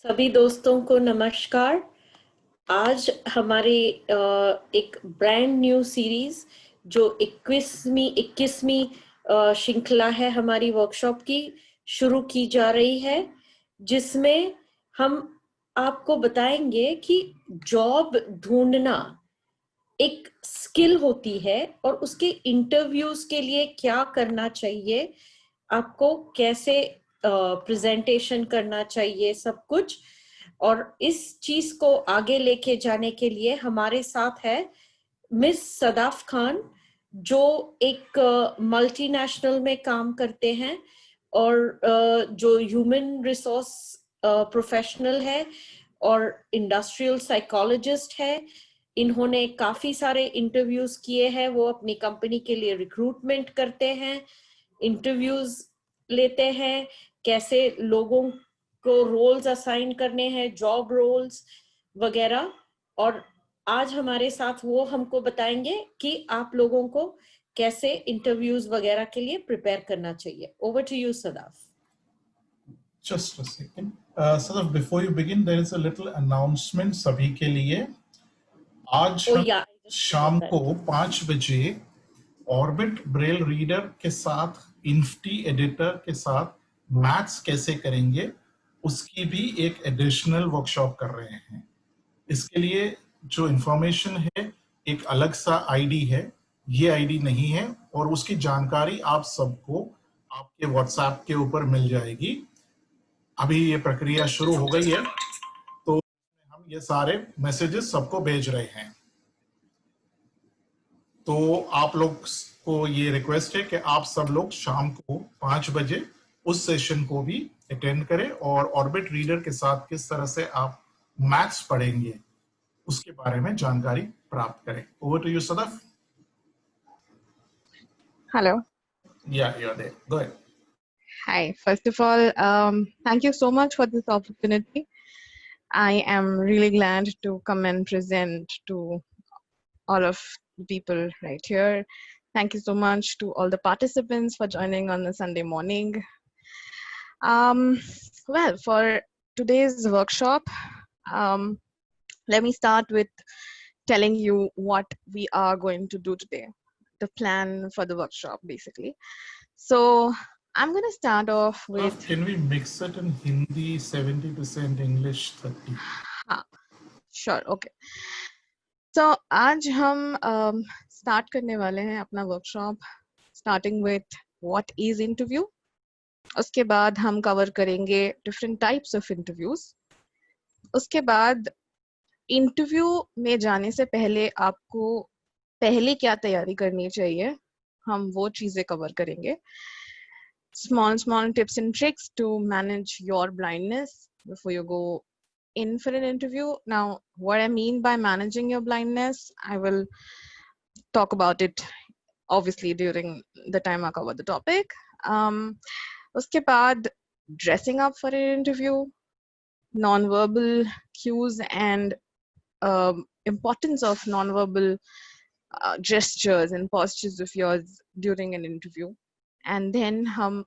सभी दोस्तों को नमस्कार। आज हमारी एक ब्रांड न्यू सीरीज जो 21वीं श्रृंखला है हमारी वर्कशॉप की शुरू की जा रही है, जिसमें हम आपको बताएंगे कि जॉब ढूंढना एक स्किल होती है और उसके इंटरव्यूज के लिए क्या करना चाहिए, आपको कैसे प्रेजेंटेशन करना चाहिए, सब कुछ। और इस चीज को आगे लेके जाने के लिए हमारे साथ है मिस सदाफ खान, जो एक मल्टीनेशनल में काम करते हैं और जो ह्यूमन रिसोर्स प्रोफेशनल है और इंडस्ट्रियल साइकोलॉजिस्ट है। इन्होंने काफी सारे इंटरव्यूज किए हैं, वो अपनी कंपनी के लिए रिक्रूटमेंट करते हैं, इंटरव्यूज लेते हैं, कैसे लोगों को रोल्स असाइन करने हैं, जॉब रोल्स वगैरह। और आज हमारे साथ वो हमको बताएंगे कि आप लोगों को कैसे इंटरव्यूज वगैरह के लिए प्रिपेयर करना चाहिए। Over to you Sadaf. Just a second. Sadaf, before you begin, there is a little announcement सभी के लिए। आज हम शाम को 5 बजे ऑर्बिट ब्रेल रीडर के साथ, इन्फ्टी एडिटर के साथ मैथ्स कैसे करेंगे उसकी भी एक एडिशनल वर्कशॉप कर रहे हैं। इसके लिए जो इंफॉर्मेशन है, एक अलग सा आईडी है, ये आईडी नहीं है, और उसकी जानकारी आप सबको आपके व्हाट्सएप के ऊपर मिल जाएगी। अभी ये प्रक्रिया शुरू हो गई है, तो हम ये सारे मैसेजेस सबको भेज रहे हैं। तो आप लोग को ये रिक्वेस्ट है कि आप सब लोग शाम को 5 बजे उस सेशन को भी अटेंड करें और ऑर्बिट रीडर के साथ किस तरह से आप मैथ्स पढ़ेंगे उसके बारे में जानकारी प्राप्त करें। Over to you Sadaf. Hello. Yeah, you're there. Go ahead. Hi. First of all, thank you so much for this opportunity. I am really glad to come and present to all of the people right here. Thank you so much to all the participants for joining on a Sunday morning. Well, for today's workshop, let me start with telling you what we are going to do today, the plan for the workshop, basically. So I'm going to start off with... Can we mix it in Hindi, 70% English, 30? Sure, okay. So आज हम start करने वाले हैं अपना workshop, starting with what is interview. उसके बाद हम cover करेंगे different types of interviews. उसके बाद interview में जाने से पहले आपको पहले क्या तैयारी करनी चाहिए, हम वो चीजें cover करेंगे. Small tips and tricks to manage your blindness before you go in for an interview. Now, what I mean by managing your blindness, I will talk about it obviously during the time I cover the topic. Uske baad, dressing up for an interview, non-verbal cues and importance of non-verbal gestures and postures of yours during an interview. And then हम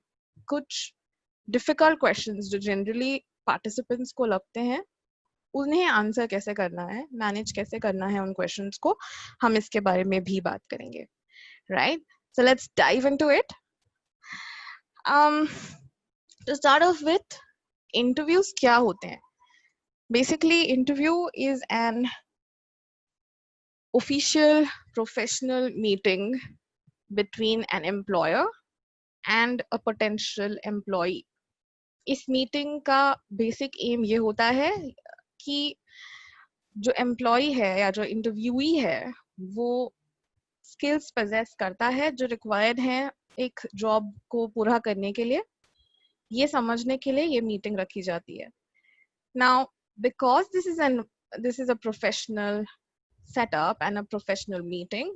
कुछ difficult questions जो generally participants को लगते हैं, उन्हें answer कैसे करना है, मैनेज कैसे करना है उन क्वेश्चंस को, हम इसके बारे में भी बात करेंगे, right? So let's dive into it. To start off with, interviews क्या होते हैं? Basically, interview is an official professional meeting between an employer and a potential employee. इस मीटिंग का बेसिक एम ये होता है कि जो एम्प्लॉय है या जो इंटरव्यूई है वो स्किल्स पोजेस करता है जो रिक्वायर्ड है एक जॉब को पूरा करने के लिए, ये समझने के लिए ये मीटिंग रखी जाती है. Now because this is a professional setup and a professional meeting,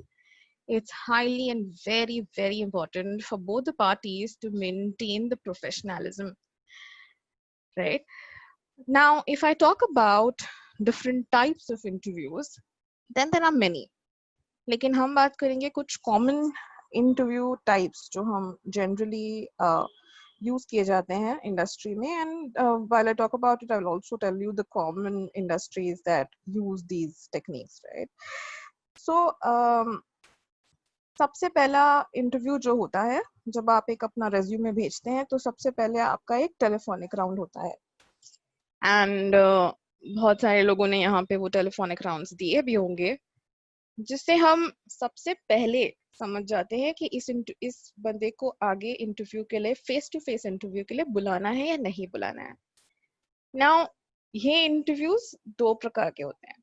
it's highly and very, very important for both the parties to maintain the professionalism, right? Now, if I talk about different types of interviews, then there are many. लेकिन हम बात करेंगे कुछ common interview types जो हम generally use किए जाते हैं इंडस्ट्री में, and while I talk about it I will also tell you the common industries that use these techniques, right? So सबसे पहला इंटरव्यू जो होता है, जब आप एक अपना रेज्यूमे भेजते हैं तो सबसे पहले आपका एक टेलीफोनिक राउंड होता है, एंड बहुत सारे लोगों ने यहाँ पे वो टेलीफोनिक राउंड्स दिए भी होंगे, जिससे हम सबसे पहले समझ जाते हैं कि इस बंदे को आगे इंटरव्यू के लिए, फेस टू फेस इंटरव्यू के लिए बुलाना है या नहीं बुलाना है। नाउ ये इंटरव्यूज दो प्रकार के होते हैं।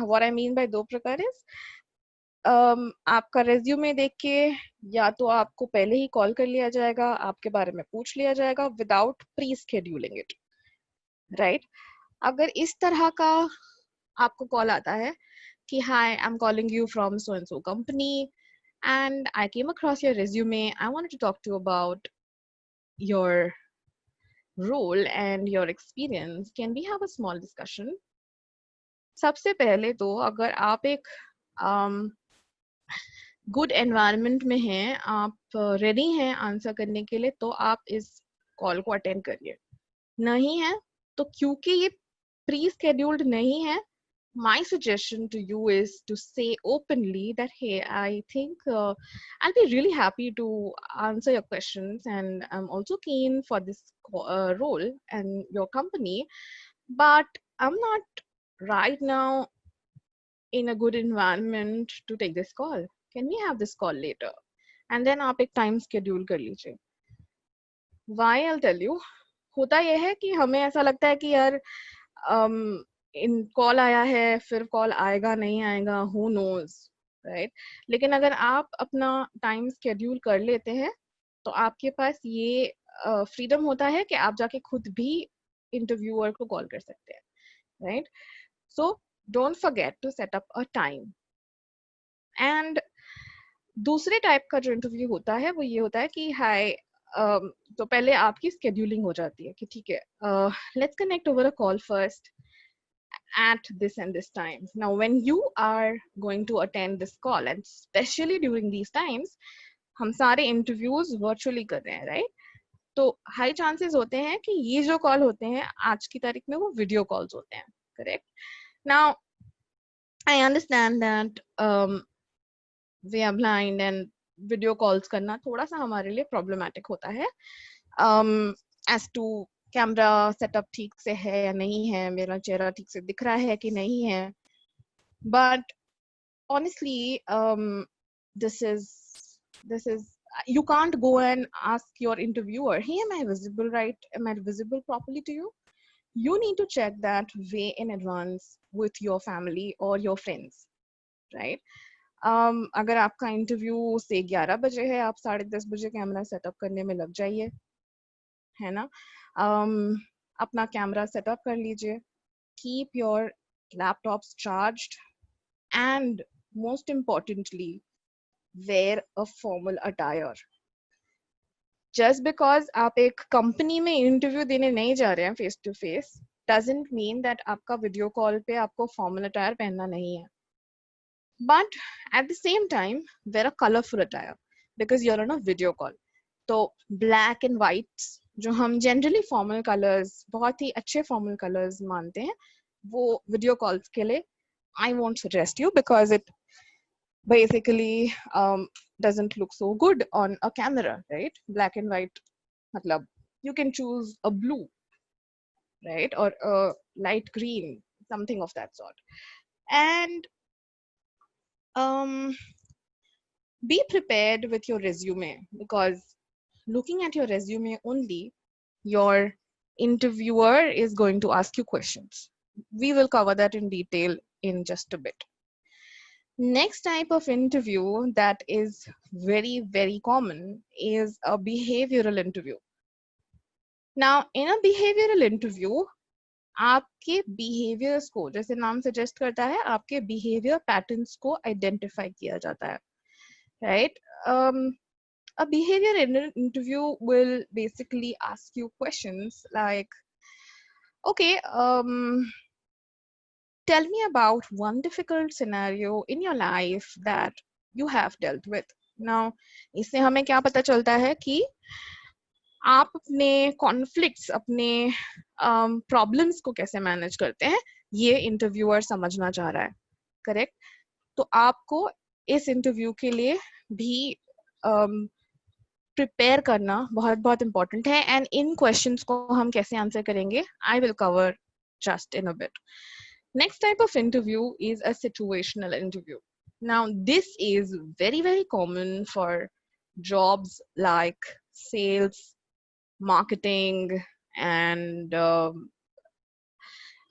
व्हाट आई मीन बाय दो प्रकार इज, आपका रेज्यूमे देख के या तो आपको पहले ही कॉल कर लिया जाएगा, आपके बारे में पूछ लिया जाएगा without pre scheduling it, right? अगर इस तरह का आपको कॉल आता है कि hi, I'm calling you from so and so company and I came across your resume. I wanted to talk to you about your role and your experience. Can we have a small discussion? सबसे पहले तो अगर आप एक good environment में हैं, आप ready हैं आंसर करने के लिए, तो आप इस कॉल को अटेंड करिए। नहीं है तो क्योंकि ये प्री स्केड्यूल्ड नहीं है, my suggestion to you is to say openly that hey, I think I'll be really happy to answer your questions and I'm also keen for this role and your company, but I'm not right now in a good environment to take this call. Can we have this call later? And then आप एक time schedule कर लीजिए। Why? I'll tell you. होता यह है कि हमें ऐसा लगता है कि यार इन कॉल आया है, फिर कॉल आएगा नहीं आएगा, हु नोज, राइट? लेकिन अगर आप अपना टाइम स्केड्यूल कर लेते हैं तो आपके पास ये फ्रीडम होता है कि आप जाके खुद भी इंटरव्यूअर को कॉल कर सकते हैं, right? So don't forget to set up a time. And दूसरे टाइप का जो इंटरव्यू होता है वो ये होता है कि हाय, तो पहले आपकी स्केड्यूलिंग हो जाती है कि ठीक है, let's connect over a call first at this and this times. Now when you are going to attend this call, and especially during these times, हम सारे interviews virtually कर रहे हैं, right? तो high chances होते हैं कि ये जो call होते हैं आज की तारीख में वो video calls होते हैं, correct? Now I understand that we are blind and video calls करना थोड़ा सा हमारे लिए problematic होता है, as to कैमरा सेटअप ठीक से है या नहीं है, मेरा चेहरा ठीक से दिख रहा है कि नहीं है, but honestly this is you can't go and ask your interviewer, hey, am I visible right, am I visible properly to you? You need to check that way in advance with your family or your friends, right? अगर आपका interview से 11 बजे है, आप 10:30 बजे camera setup करने में लग जाइए, है ना? अपना कैमरा सेटअप कर लीजिए, keep your laptops charged, and most importantly wear a formal attire. Just because आप एक कंपनी में इंटरव्यू देने नहीं जा रहे हैं face to face doesn't mean that आपका वीडियो कॉल पे आपको फॉर्मल अटायर पहनना नहीं है, but at the same time wear a colorful attire because you're on a video call. तो ब्लैक एंड वाइट जो हम जनरली फॉर्मल कलर्स, बहुत ही अच्छे फॉर्मल कलर्स मानते हैं, वो वीडियो कॉल्स के लिए I won't suggest you because it basically doesn't look so good on a camera, right? Black and white, matlab you can choose a blue, right, or a light green, something of that sort. And be prepared with your resume, because looking at your resume only, your interviewer is going to ask you questions. We will cover that in detail in just a bit. Next type of interview that is very, very common is a behavioral interview. Now, in a behavioral interview, आपके behaviors को, जैसे नाम suggest करता है, आपके behavior patterns को identify किया जाता है, right? A behavior interview will basically ask you questions like, okay, tell me about one difficult scenario in your life that you have dealt with. Now, इससे हमें क्या पता चलता है कि आप अपने कॉन्फ्लिक्ट्स, अपने प्रॉब्लम्स को कैसे मैनेज करते हैं, ये इंटरव्यूअर समझना चाह रहा है, करेक्ट? तो आपको इस इंटरव्यू के लिए भी प्रिपेयर करना बहुत बहुत इम्पोर्टेंट है, एंड इन क्वेश्चंस को हम कैसे आंसर करेंगे, I will cover just in a bit. Next type of interview is a situational interview. Now, this is very, very common for jobs like sales, marketing, and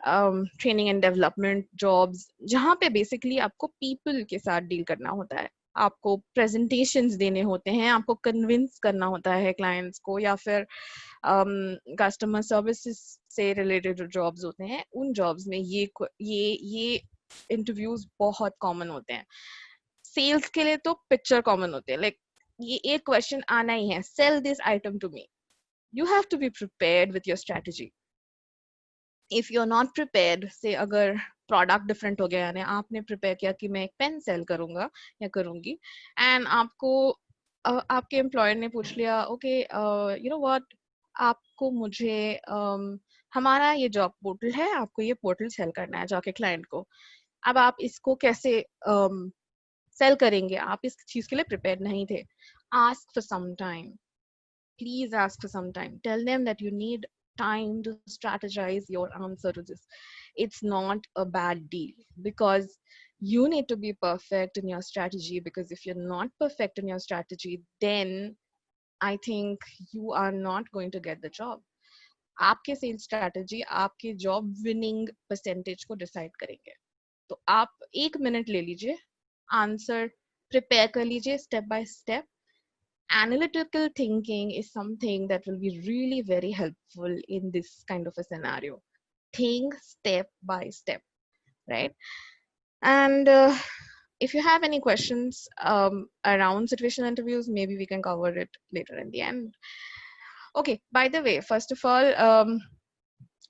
training and development jobs, जहाँ पे basically आपको people के साथ deal करना होता है, आपको presentations देने होते हैं, आपको कन्विंस करना होता है क्लाइंट्स को, या फिर कस्टमर सर्विसेज से रिलेटेड जो जॉब्स होते हैं, उन जॉब्स में ये इंटरव्यूज बहुत कॉमन होते हैं. सेल्स के लिए तो पिक्चर कॉमन होते हैं, लाइक ये एक क्वेश्चन आना ही है, sell this item to me. You have to be prepared with your strategy. If you are not prepared, से अगर प्रोडक्ट डिफरेंट हो गया, यानी आपने प्रिपेयर किया कि मैं एक पेन सेल करूंगा या करूंगी, एंड आपको आपके एम्प्लॉयर ने पूछ लिया, ओके यू नो व्हाट, आपको मुझे हमारा ये जॉब पोर्टल है, आपको ये पोर्टल सेल करना है जाके क्लाइंट को. अब आप इसको कैसे सेल करेंगे? आप इस चीज के लिए प्रिपेयर नहीं थे. Ask for some time. Please ask for some time. Tell them that you need time to strategize your answer to this. It's not a bad deal, because you need to be perfect in your strategy, because if you're not perfect in your strategy, then I think you are not going to get the job. आपके sales strategy आपके job winning percentage को decide करेंगे. तो आप 1 minute ले लीजिए, answer prepare कर लीजिए step by step. Analytical thinking is something that will be really very helpful in this kind of a scenario. Think step by step, right? And if you have any questions around situational interviews, maybe we can cover it later in the end. Okay, by the way, first of all,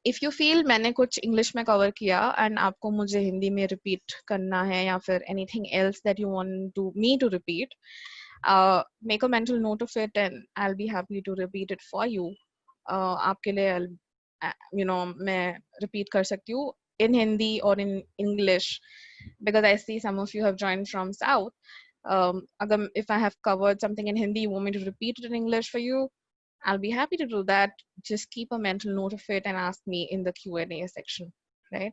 if you feel मैंने कुछ English में cover किया and आपको मुझे हिंदी में repeat करना है, या फिर anything else that you want me to repeat, make a mental note of it and I'll be happy to repeat it for you. आपके लिए you know मैं repeat कर सकती हूँ in Hindi or in English, because I see some of you have joined from South. अगर if I have covered something in Hindi, you want me to repeat it in English for you, I'll be happy to do that. Just keep a mental note of it and ask me in the Q&A section, right?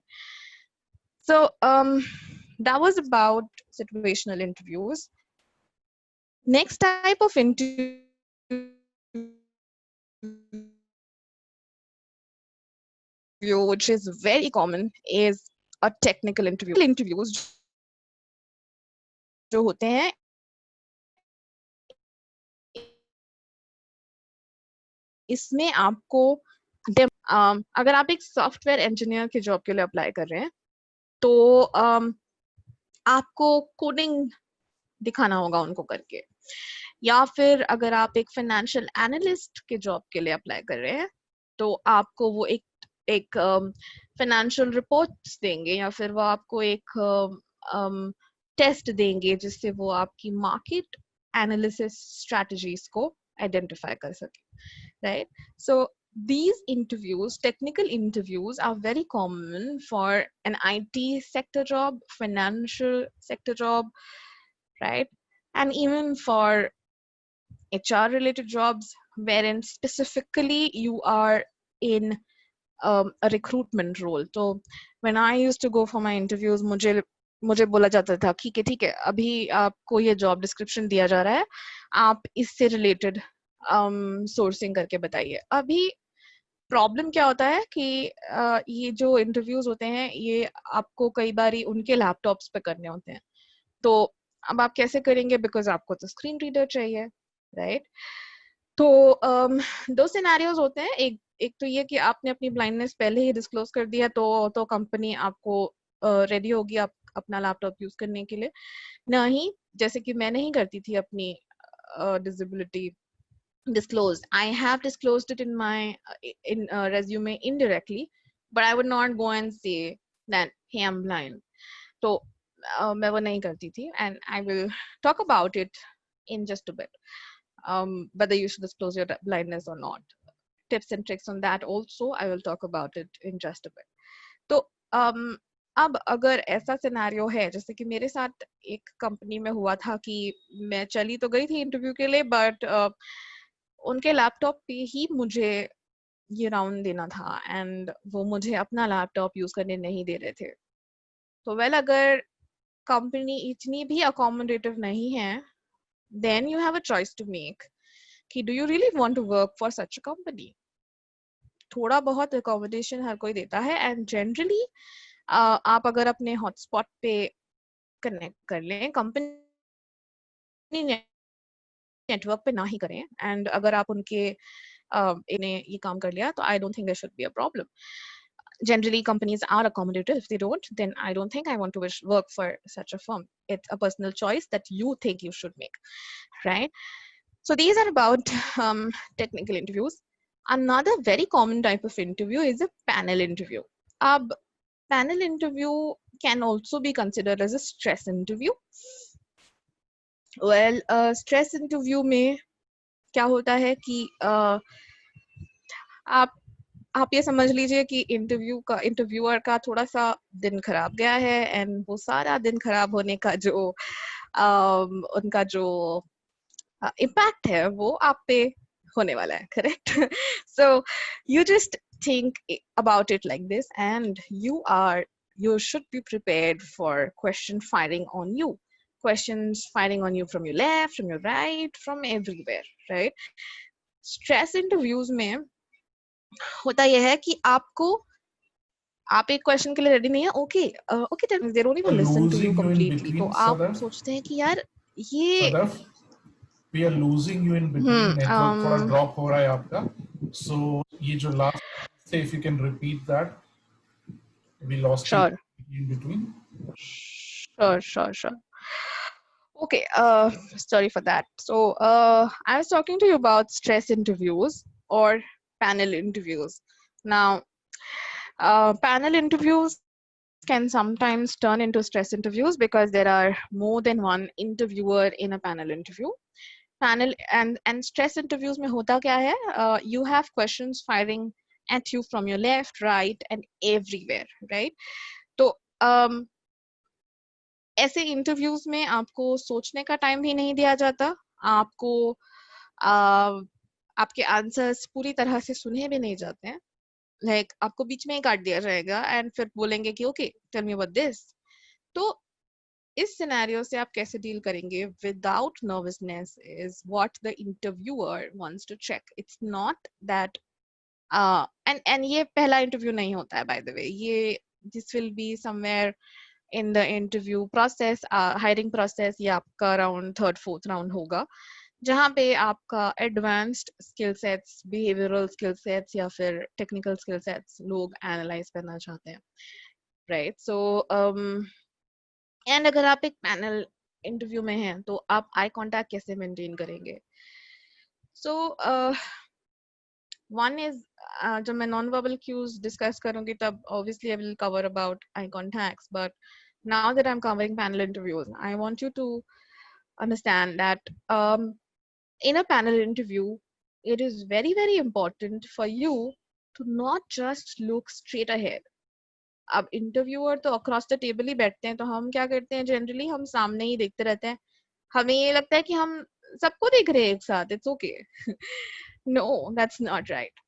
So that was about situational interviews. Next type of interview which is very common is a technical interview. Interviews जो होते हैं इसमें आपको अगर आप एक software engineer के job के लिए अप्लाई कर रहे हैं, तो आपको कोडिंग दिखाना होगा उनको करके, या फिर अगर आप एक फाइनेंशियल एनालिस्ट के जॉब के लिए अप्लाई कर रहे हैं, तो आपको वो एक फाइनेंशियल रिपोर्ट्स देंगे, या फिर वो आपको एक टेस्ट देंगे जिससे वो आपकी मार्केट एनालिसिस स्ट्रेटजीज को आइडेंटिफाई कर सके, right? So these interviews, technical interviews, are very common for an IT sector job, financial sector job, right? And even for HR related jobs, wherein specifically you are in a recruitment role. So when I used to go for my interviews, मुझे बोला जाता था ठीक है अभी आपको ये job description दिया जा रहा है, आप इससे रिलेटेड सोर्सिंग करके बताइए. अभी प्रॉब्लम क्या होता है कि ये जो इंटरव्यूज होते हैं ये आपको कई बार उनके लैपटॉप्स पे करने होते हैं, तो अब आप कैसे करेंगे, बिकॉज आपको तो स्क्रीन रीडर चाहिए, राइट? तो दो सिनेरियोज होते हैं. एक तो ये कि आपने अपनी ब्लाइंडनेस पहले ही डिस्क्लोज कर दिया, तो कंपनी आपको रेडी होगी आप अपना लैपटॉप यूज करने के लिए. नहीं, जैसे कि मैं नहीं करती थी अपनी disability disclosed. I have disclosed it in my resume indirectly, but I would not go and say that hey, I'm blind. So मैं वो नहीं करती थी, and I will talk about it in just a bit. whether you should disclose your blindness or not. Tips and tricks on that also, I will talk about it in just a bit. तो अब अगर ऐसा scenario है, जैसे कि मेरे साथ एक कंपनी में हुआ था कि मैं चली तो गई थी इंटरव्यू के लिए, बट उनके लैपटॉप पे ही मुझे ये राउंड देना था एंड वो मुझे अपना लैपटॉप यूज करने नहीं दे रहे थे. तो वेल, अगर कंपनी इतनी भी अकोमोडेटिव नहीं है, then you have a choice to make कि do you really want to work for such a company. थोड़ा बहुत अकोमोडेशन हर कोई देता है एंड जनरली आप अगर अपने हॉटस्पॉट पे कनेक्ट कर लें, कंपनी नेटवर्क पे ना ही करें, एंड अगर आप उनके इन्हें ये काम कर लिया तो I don't think there should be a problem. Generally companies are accommodative. If they don't, then I don't think I want to work for such a firm. It's a personal choice that you think you should make, right? So these are about technical interviews. Another very common type of interview is a panel interview. Panel interview can also be considered as a stress interview. Well, stress interview में क्या होता है कि आप ये समझ लीजिए कि इंटरव्यूअर का थोड़ा सा दिन खराब गया है एंड वो सारा दिन खराब होने का जो उनका जो इम्पैक्ट है वो आप पे होने वाला है, correct? So you just think about it like this, and you should be prepared for questions firing on you from your left, from your right, from everywhere, right? Stress interviews में होता यह है कि आप एक क्वेश्चन के लिए ready नहीं है, okay they don't even listen to you completely. तो आप सोचते हैं कि यार ये we are losing you in between, network थोड़ा ड्रॉप हो रहा है आपका. So ये जो लास्ट से, if you can repeat that, we lost you in between. Sure. Okay, sorry for that. So I was talking to you about stress interviews or panel interviews. Now panel interviews can sometimes turn into stress interviews because there are more than one interviewer in a panel interview. Panel and stress interviews में होता क्या है? You have questions firing at you from your left, right, and everywhere, right? तो ऐसे interviews में आपको सोचने का टाइम भी नहीं दिया जाता, आपको आपके आंसर्स पूरी तरह से सुने भी नहीं जाते हैं. लाइक आपको बीच में ही काट दिया जाएगा एंड फिर बोलेंगे कि okay tell me about this. तो इस सिनेरियो से आप कैसे डील करेंगे without nervousness is what the interviewer wants to check. It's not that and ये पहला इंटरव्यू नहीं होता है, बाय द वे. ये this will be somewhere in the interview process, hiring process, ये आपका राउंड 3rd 4th राउंड होगा, जहाँ पे आपका advanced skill sets, behavioural skill sets या फिर टेक्निकल स्किल सेट्स लोग एनालाइज करना चाहते हैं, राइट? सो एंड अगर आप एक पैनल इंटरव्यू में हैं तो आप आई कांटेक्ट कैसे मेंटेन करेंगे? सो one is जब मैं नॉन वर्बल क्यूज डिस्कस करूंगी तब obviously I will cover about eye contacts, but now that I'm covering panel interviews, I want you to understand that in a panel interview it is very very important for you to not just look straight ahead. अब interviewer तो across the table ही बैठते हैं, तो हम क्या करते हैं generally, हम सामने ही देखते रहते हैं. हमें ये लगता है कि हम सबको देख रहे हैं एक साथ. It's okay. No, that's not right.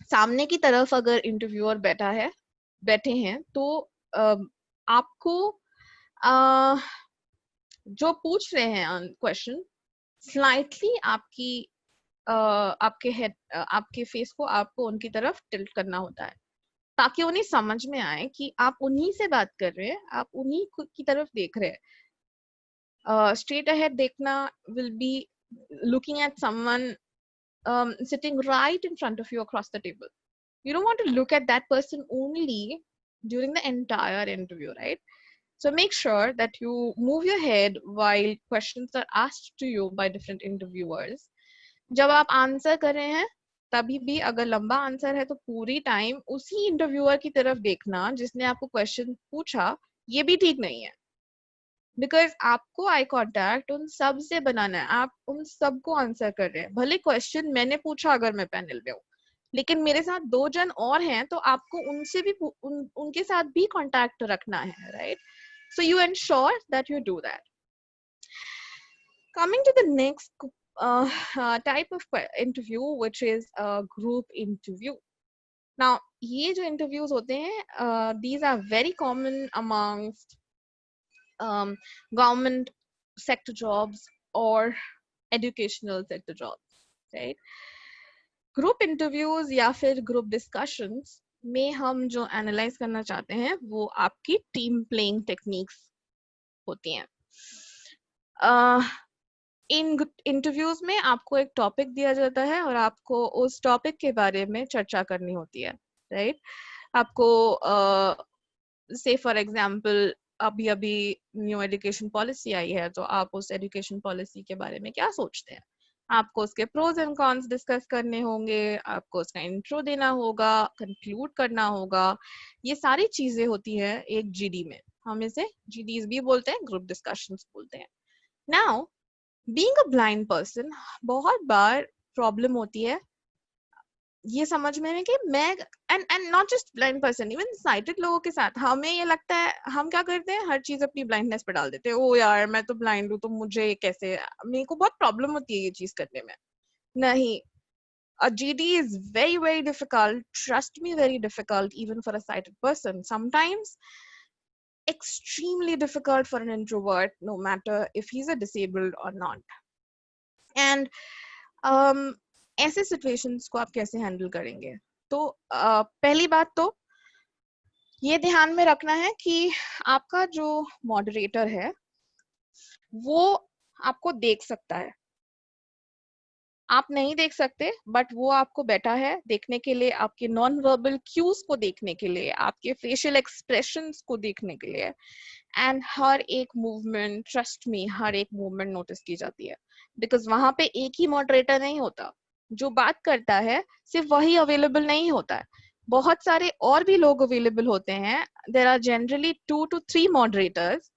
सामने की तरफ अगर इंटरव्यूअर बैठे हैं तो आपको जो पूछ रहे हैं क्वेश्चन स्लाइटली आपके फेस को आपको उनकी तरफ टिल्ट करना होता है ताकि उन्हें समझ में आए कि आप उन्हीं से बात कर रहे हैं, आप उन्हीं की तरफ देख रहे हैं. Straight ahead देखना will be looking at someone sitting right in front of you across the table. You don't want to look at that person only during the entire interview, right? So make sure that you move your head while questions are asked to you by different interviewers. जब आप answer कर रहे हैं तभी भी अगर लंबा answer है तो पूरी टाइम उसी इंटरव्यूअर की तरफ देखना जिसने आपको क्वेश्चन पूछा, ये भी ठीक नहीं है. बिकॉज आपको आई कांटेक्ट उन सब से बनाना है, आप उन सबको आंसर कर रहे हैं। भले क्वेश्चन मैंने पूछा अगर मैं पैनल में हूँ, लेकिन मेरे साथ 2 जन और हैं, तो आपको उनसे भी उनके साथ भी कांटेक्ट रखना है, right? So you ensure that you do that. Coming to the next type of interview, which is a group interview. Now, ये जो interviews होते हैं, these are very common amongst government sector jobs or educational sector jobs, right? Group interviews या फिर group discussions में हम जो analyze करना चाहते हैं वो आपकी team playing techniques होती हैं. इन इंटरव्यूज में आपको एक टॉपिक दिया जाता है और आपको उस टॉपिक के बारे में चर्चा करनी होती है, राइट? आपको से फॉर एग्जांपल अभी अभी न्यू एजुकेशन पॉलिसी आई है, तो आप उस एजुकेशन पॉलिसी के बारे में क्या सोचते हैं? आपको उसके प्रोज एंड कॉन्स डिस्कस करने होंगे, आपको उसका इंट्रो देना होगा, कंक्लूड करना होगा. ये सारी चीजें होती हैं एक जीडी में. हम इसे जीडीज भी बोलते हैं, ग्रुप डिस्कशंस बोलते हैं. Now being a blind person, बहुत बार प्रॉब्लम होती है ये समझने में कि मैं and not just blind person, even sighted लोगों के साथ हमें ये लगता है, हम क्या करते हैं, हर चीज अपनी ब्लाइंडनेस पे डाल देते हैं. ओ यार मैं तो ब्लाइंड हूँ, तो मुझे कैसे, मेरे को बहुत प्रॉब्लम होती है ये चीज करने में. नहीं, a GD is very very difficult, trust me, very difficult even for a sighted person. Sometimes extremely difficult for an introvert, no matter if he's a disabled or not. And ऐसे situations को आप कैसे handle करेंगे? तो पहली बात तो ये ध्यान में रखना है कि आपका जो मॉडरेटर है वो आपको देख सकता है. आप नहीं देख सकते, बट वो आपको बैठा है देखने के लिए, आपके नॉन वर्बल क्यूज को देखने के लिए, आपके फेशियल एक्सप्रेशंस को देखने के लिए. एंड हर एक मूवमेंट, ट्रस्ट मी, हर एक मूवमेंट नोटिस की जाती है. बिकॉज वहां पे एक ही मॉडरेटर नहीं होता. जो बात करता है सिर्फ वही अवेलेबल नहीं होता है, बहुत सारे और भी लोग अवेलेबल होते हैं. There are generally 2 to 3 moderators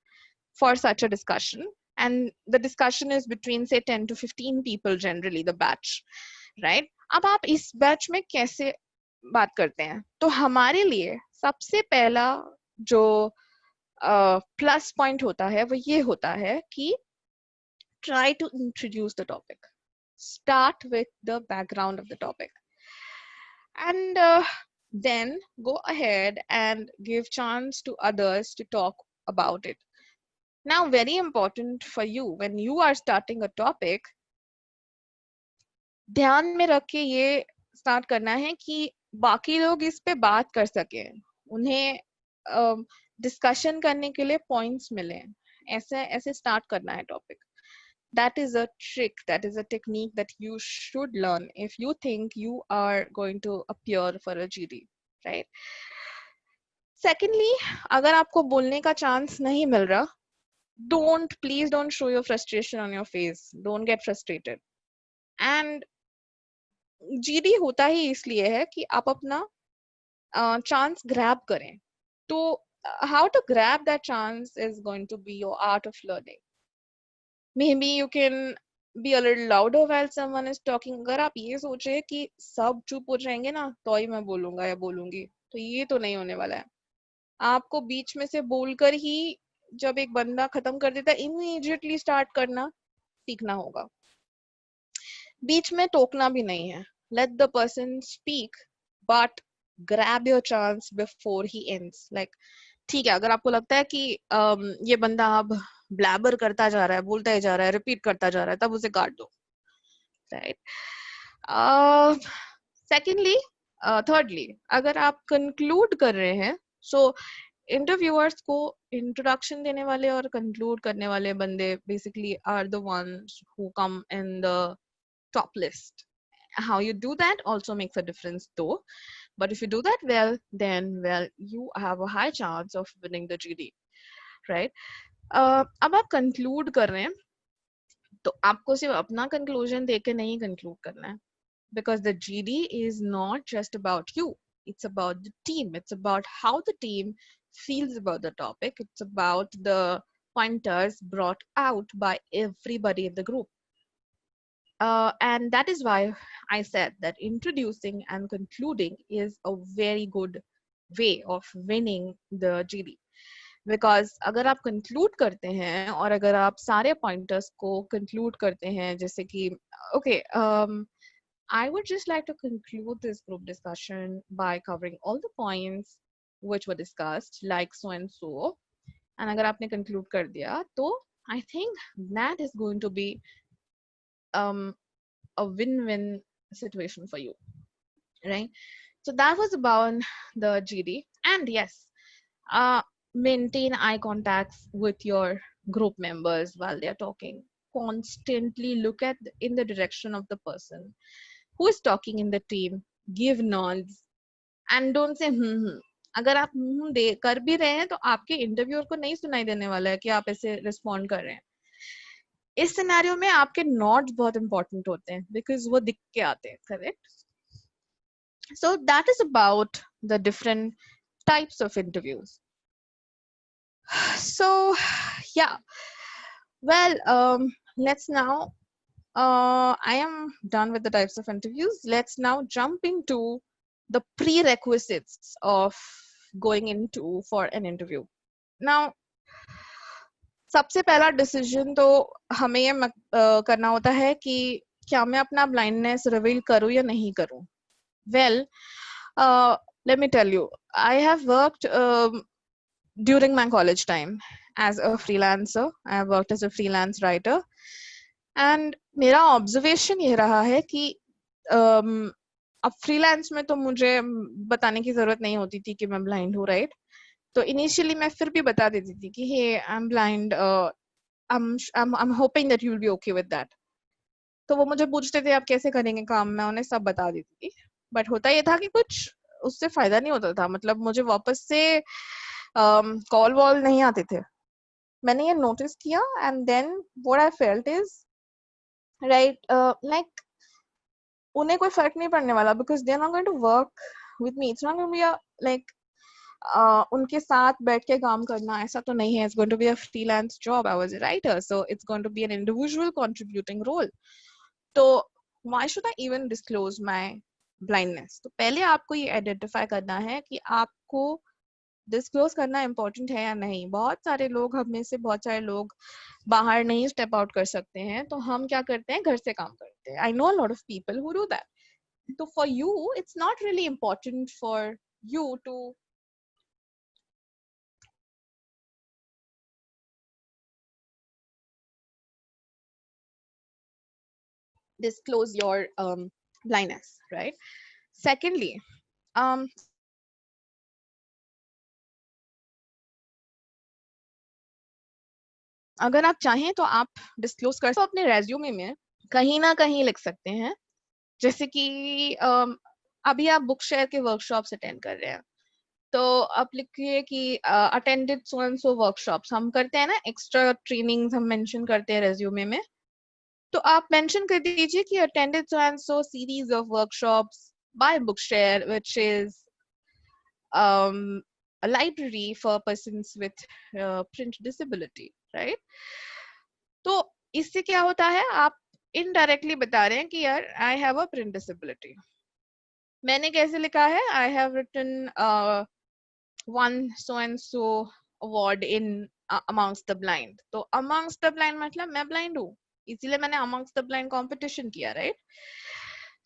for such a discussion, and the discussion is between say 10 to 15 people, generally the batch, right? अब आप इस बैच में कैसे बात करते हैं? तो हमारे लिए सबसे पहला जो प्लस पॉइंट होता है वो ये होता है कि try to introduce the topic. Start with the background of the topic, and then go ahead and give chance to others to talk about it. Now, very important for you when you are starting a topic, ध्यान में रख के ये start करना है कि बाकी लोग इस पे बात कर सकें, उन्हें डिस्कशन करने के लिए पॉइंट्स मिले. ऐसे ऐसे स्टार्ट करना है topic. That is a trick, that is a technique that you should learn if you think you are going to appear for a GD, right? Secondly, अगर आपको बोलने का चांस नहीं मिल रहा, please don't show your frustration on your face. Don't get frustrated. And GD होता ही इसलिए है कि आप अपना चांस ग्रैब करें. तो how to grab that chance is going to be your art of learning. Maybe you can be a little louder while someone is talking. अगर आप ये सोचे कि सब चुप हो जाएंगे ना तो ही मैं बोलूंगा या बोलूंगी, तो ये तो नहीं होने वाला है. आपको बीच में से बोलकर ही जब एक बंदा खत्म कर देता है इमीडिएटली स्टार्ट करना सीखना होगा. बीच में टोकना भी नहीं है. Let the person speak, but grab your chance before he ends. Like, ठीक है, अगर आपको लगता है कि ये बंदा अब ब्लैबर करता जा रहा है, बोलता ही जा रहा है, रिपीट करता जा रहा है, तब उसे काट दो, राइट? सेकेंडली, thirdly, अगर आप कंक्लूड कर रहे हैं, सो इंटरव्यूअर्स को इंट्रोडक्शन देने वाले और कंक्लूड करने वाले बंदे basically are the ones who come in the top list. How you do that also makes a difference though, but if you do that well, then you have a high chance of winning the GD, right? अब आप conclude कर रहे हैं तो आपको सिर्फ अपना conclusion देके नहीं कंक्लूड करना है, because the GD is not just about you, it's about the team, it's about how the team feels about the topic, it's about the pointers brought out by everybody in the group. And that is why I said that introducing and concluding is a very good way of winning the GD. Because अगर आप conclude करते हैं और अगर आप सारे pointers को conclude करते हैं जैसे कि okay, I would just like to conclude this group discussion by covering all the points which were discussed, like so and so. And अगर आपने conclude कर दिया, तो I think that is going to be a win-win situation for you, right? So that was about the GD. And yes, maintain eye contacts with your group members while they're talking. Constantly look at in the direction of the person who is talking in the team. Give nods and don't say अगर आप दे कर भी रहे हैं तो आपके interviewer को नहीं सुनाई देने वाला है कि आप ऐसे रिस्पॉन्ड कर रहे हैं. इस सिनेरियो में आपके नॉड्स बहुत इंपॉर्टेंट होते हैं बिकॉज वो दिख के आते हैं. Correct. So that is about the different types of interviews. So yeah, well, let's now I am done with the types of interviews. Let's now jump into the prerequisites of going into for an interview. Now सबसे पहला decision तो हमें ये करना होता है कि क्या मैं अपना ब्लाइंडनेस रिवील करूं या नहीं करूं. Well, let me tell you, I have worked during my college time as a freelancer. I have worked as a freelance writer, and मेरा observation ये रहा है कि अब freelance में तो मुझे बताने की जरूरत नहीं होती थी कि मैं blind हूँ, right? तो initially मैं फिर भी बता देती थी कि hey, I'm blind. I'm hoping that you will be okay with that. तो वो मुझे पूछते थे आप कैसे करेंगे काम, मैं उन्हें सब बता देती थी. बट होता ये था कि कुछ उससे फायदा नहीं होता था. मतलब मुझे वापस से कॉल वॉल नहीं आते थे. मैंने ये नोटिस किया and then what I felt is right like उन्हें कोई फर्क नहीं पड़ने वाला because they are not going to work with me. It's not going to be a like उनके साथ बैठ के काम करना ऐसा तो नहीं है. It's going to be a freelance job. I was a writer, so it's going to be an individual contributing role. तो why should I even disclose my blindness. तो पहले आपको ये आइडेंटिफाई करना है कि आपको डिस्क्लोज करना इम्पोर्टेंट है या नहीं. बहुत सारे लोग, हम में से बहुत सारे लोग बाहर नहीं स्टेप आउट कर सकते हैं, तो हम क्या करते हैं, घर से काम करते हैं. I know a lot of people who do that. तो for you it's not really important for you to disclose your blindness, right? Secondly, अगर आप चाहें तो आप डिस्क्लोज कर सकते हो. अपने रेज्यूमे में कहीं ना कहीं लिख सकते हैं, जैसे कि अभी आप बुक शेयर के वर्कशॉप्स अटेंड कर रहे हैं तो आप लिखिए कि attended so and so workshops. हम करते हैं ना एक्स्ट्रा ट्रेनिंग्स, हम मेंशन करते हैं रेज्यूमे में. तो आप मेंशन कर दीजिए कि attended so and so series of workshops by Bookshare, which is a library for persons with print disability, right? तो इससे क्या होता है, आप इनडायरेक्टली बता रहे हैं कि यार I have a print disability. मैंने कैसे लिखा है, I have written one so and so award in amongst the blind. तो अमंग्स्ट द ब्लाइंड मतलब मैं ब्लाइंड हूँ, इसीलिए मैंने अमंग्स्ट द ब्लाइंड कंपटीशन किया, राइट?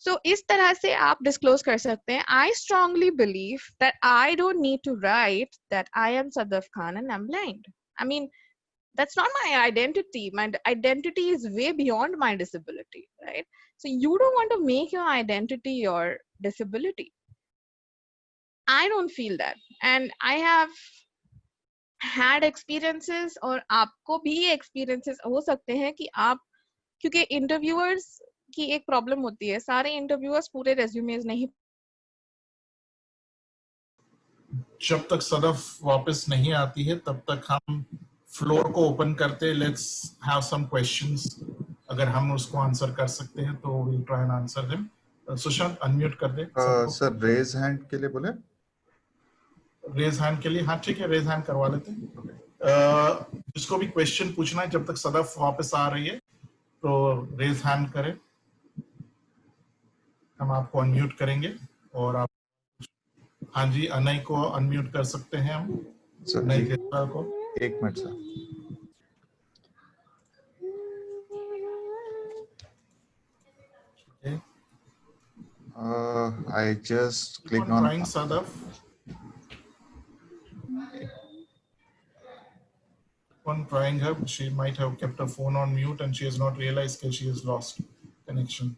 So इस तरह से आप डिस्क्लोज कर सकते हैं. I strongly believe that I don't need to write that I am Sadaf Khan and I'm blind. I mean, that's not my identity. My identity is way beyond my disability, right? So you don't want to make your identity your disability. I don't feel that. And I have had experiences, और आपको भी experiences हो सकते हैं कि आप, क्योंकि interviewers की एक प्रॉब्लम होती है, सारे इंटरव्यूअर्स पूरे रेज्यूमेस नहीं. जब तक सदफ वापस नहीं आती है तब तक हम फ्लोर को ओपन करते. Let's have some questions. अगर हम उसको आंसर कर सकते हैं तो we will try and answer them. Sushant unmute कर दे. सर रेज हैंड के लिए बोले. रेज हैंड के लिए, हाँ ठीक है, रेज हैंड करवा लेते हैं. जिसको भी क्वेश्चन पूछना है, जब तक सदफ वापस आ रही है तो रेज हैंड करें, हम आपको अनम्यूट करेंगे और आप, हाँ जी, अनय को अनम्यूट कर सकते हैं हम, अनय केसवाल को। एक minute sir. I just click on trying Sadaf. On trying her, she might have kept her phone on mute and she has not realized that she has lost connection.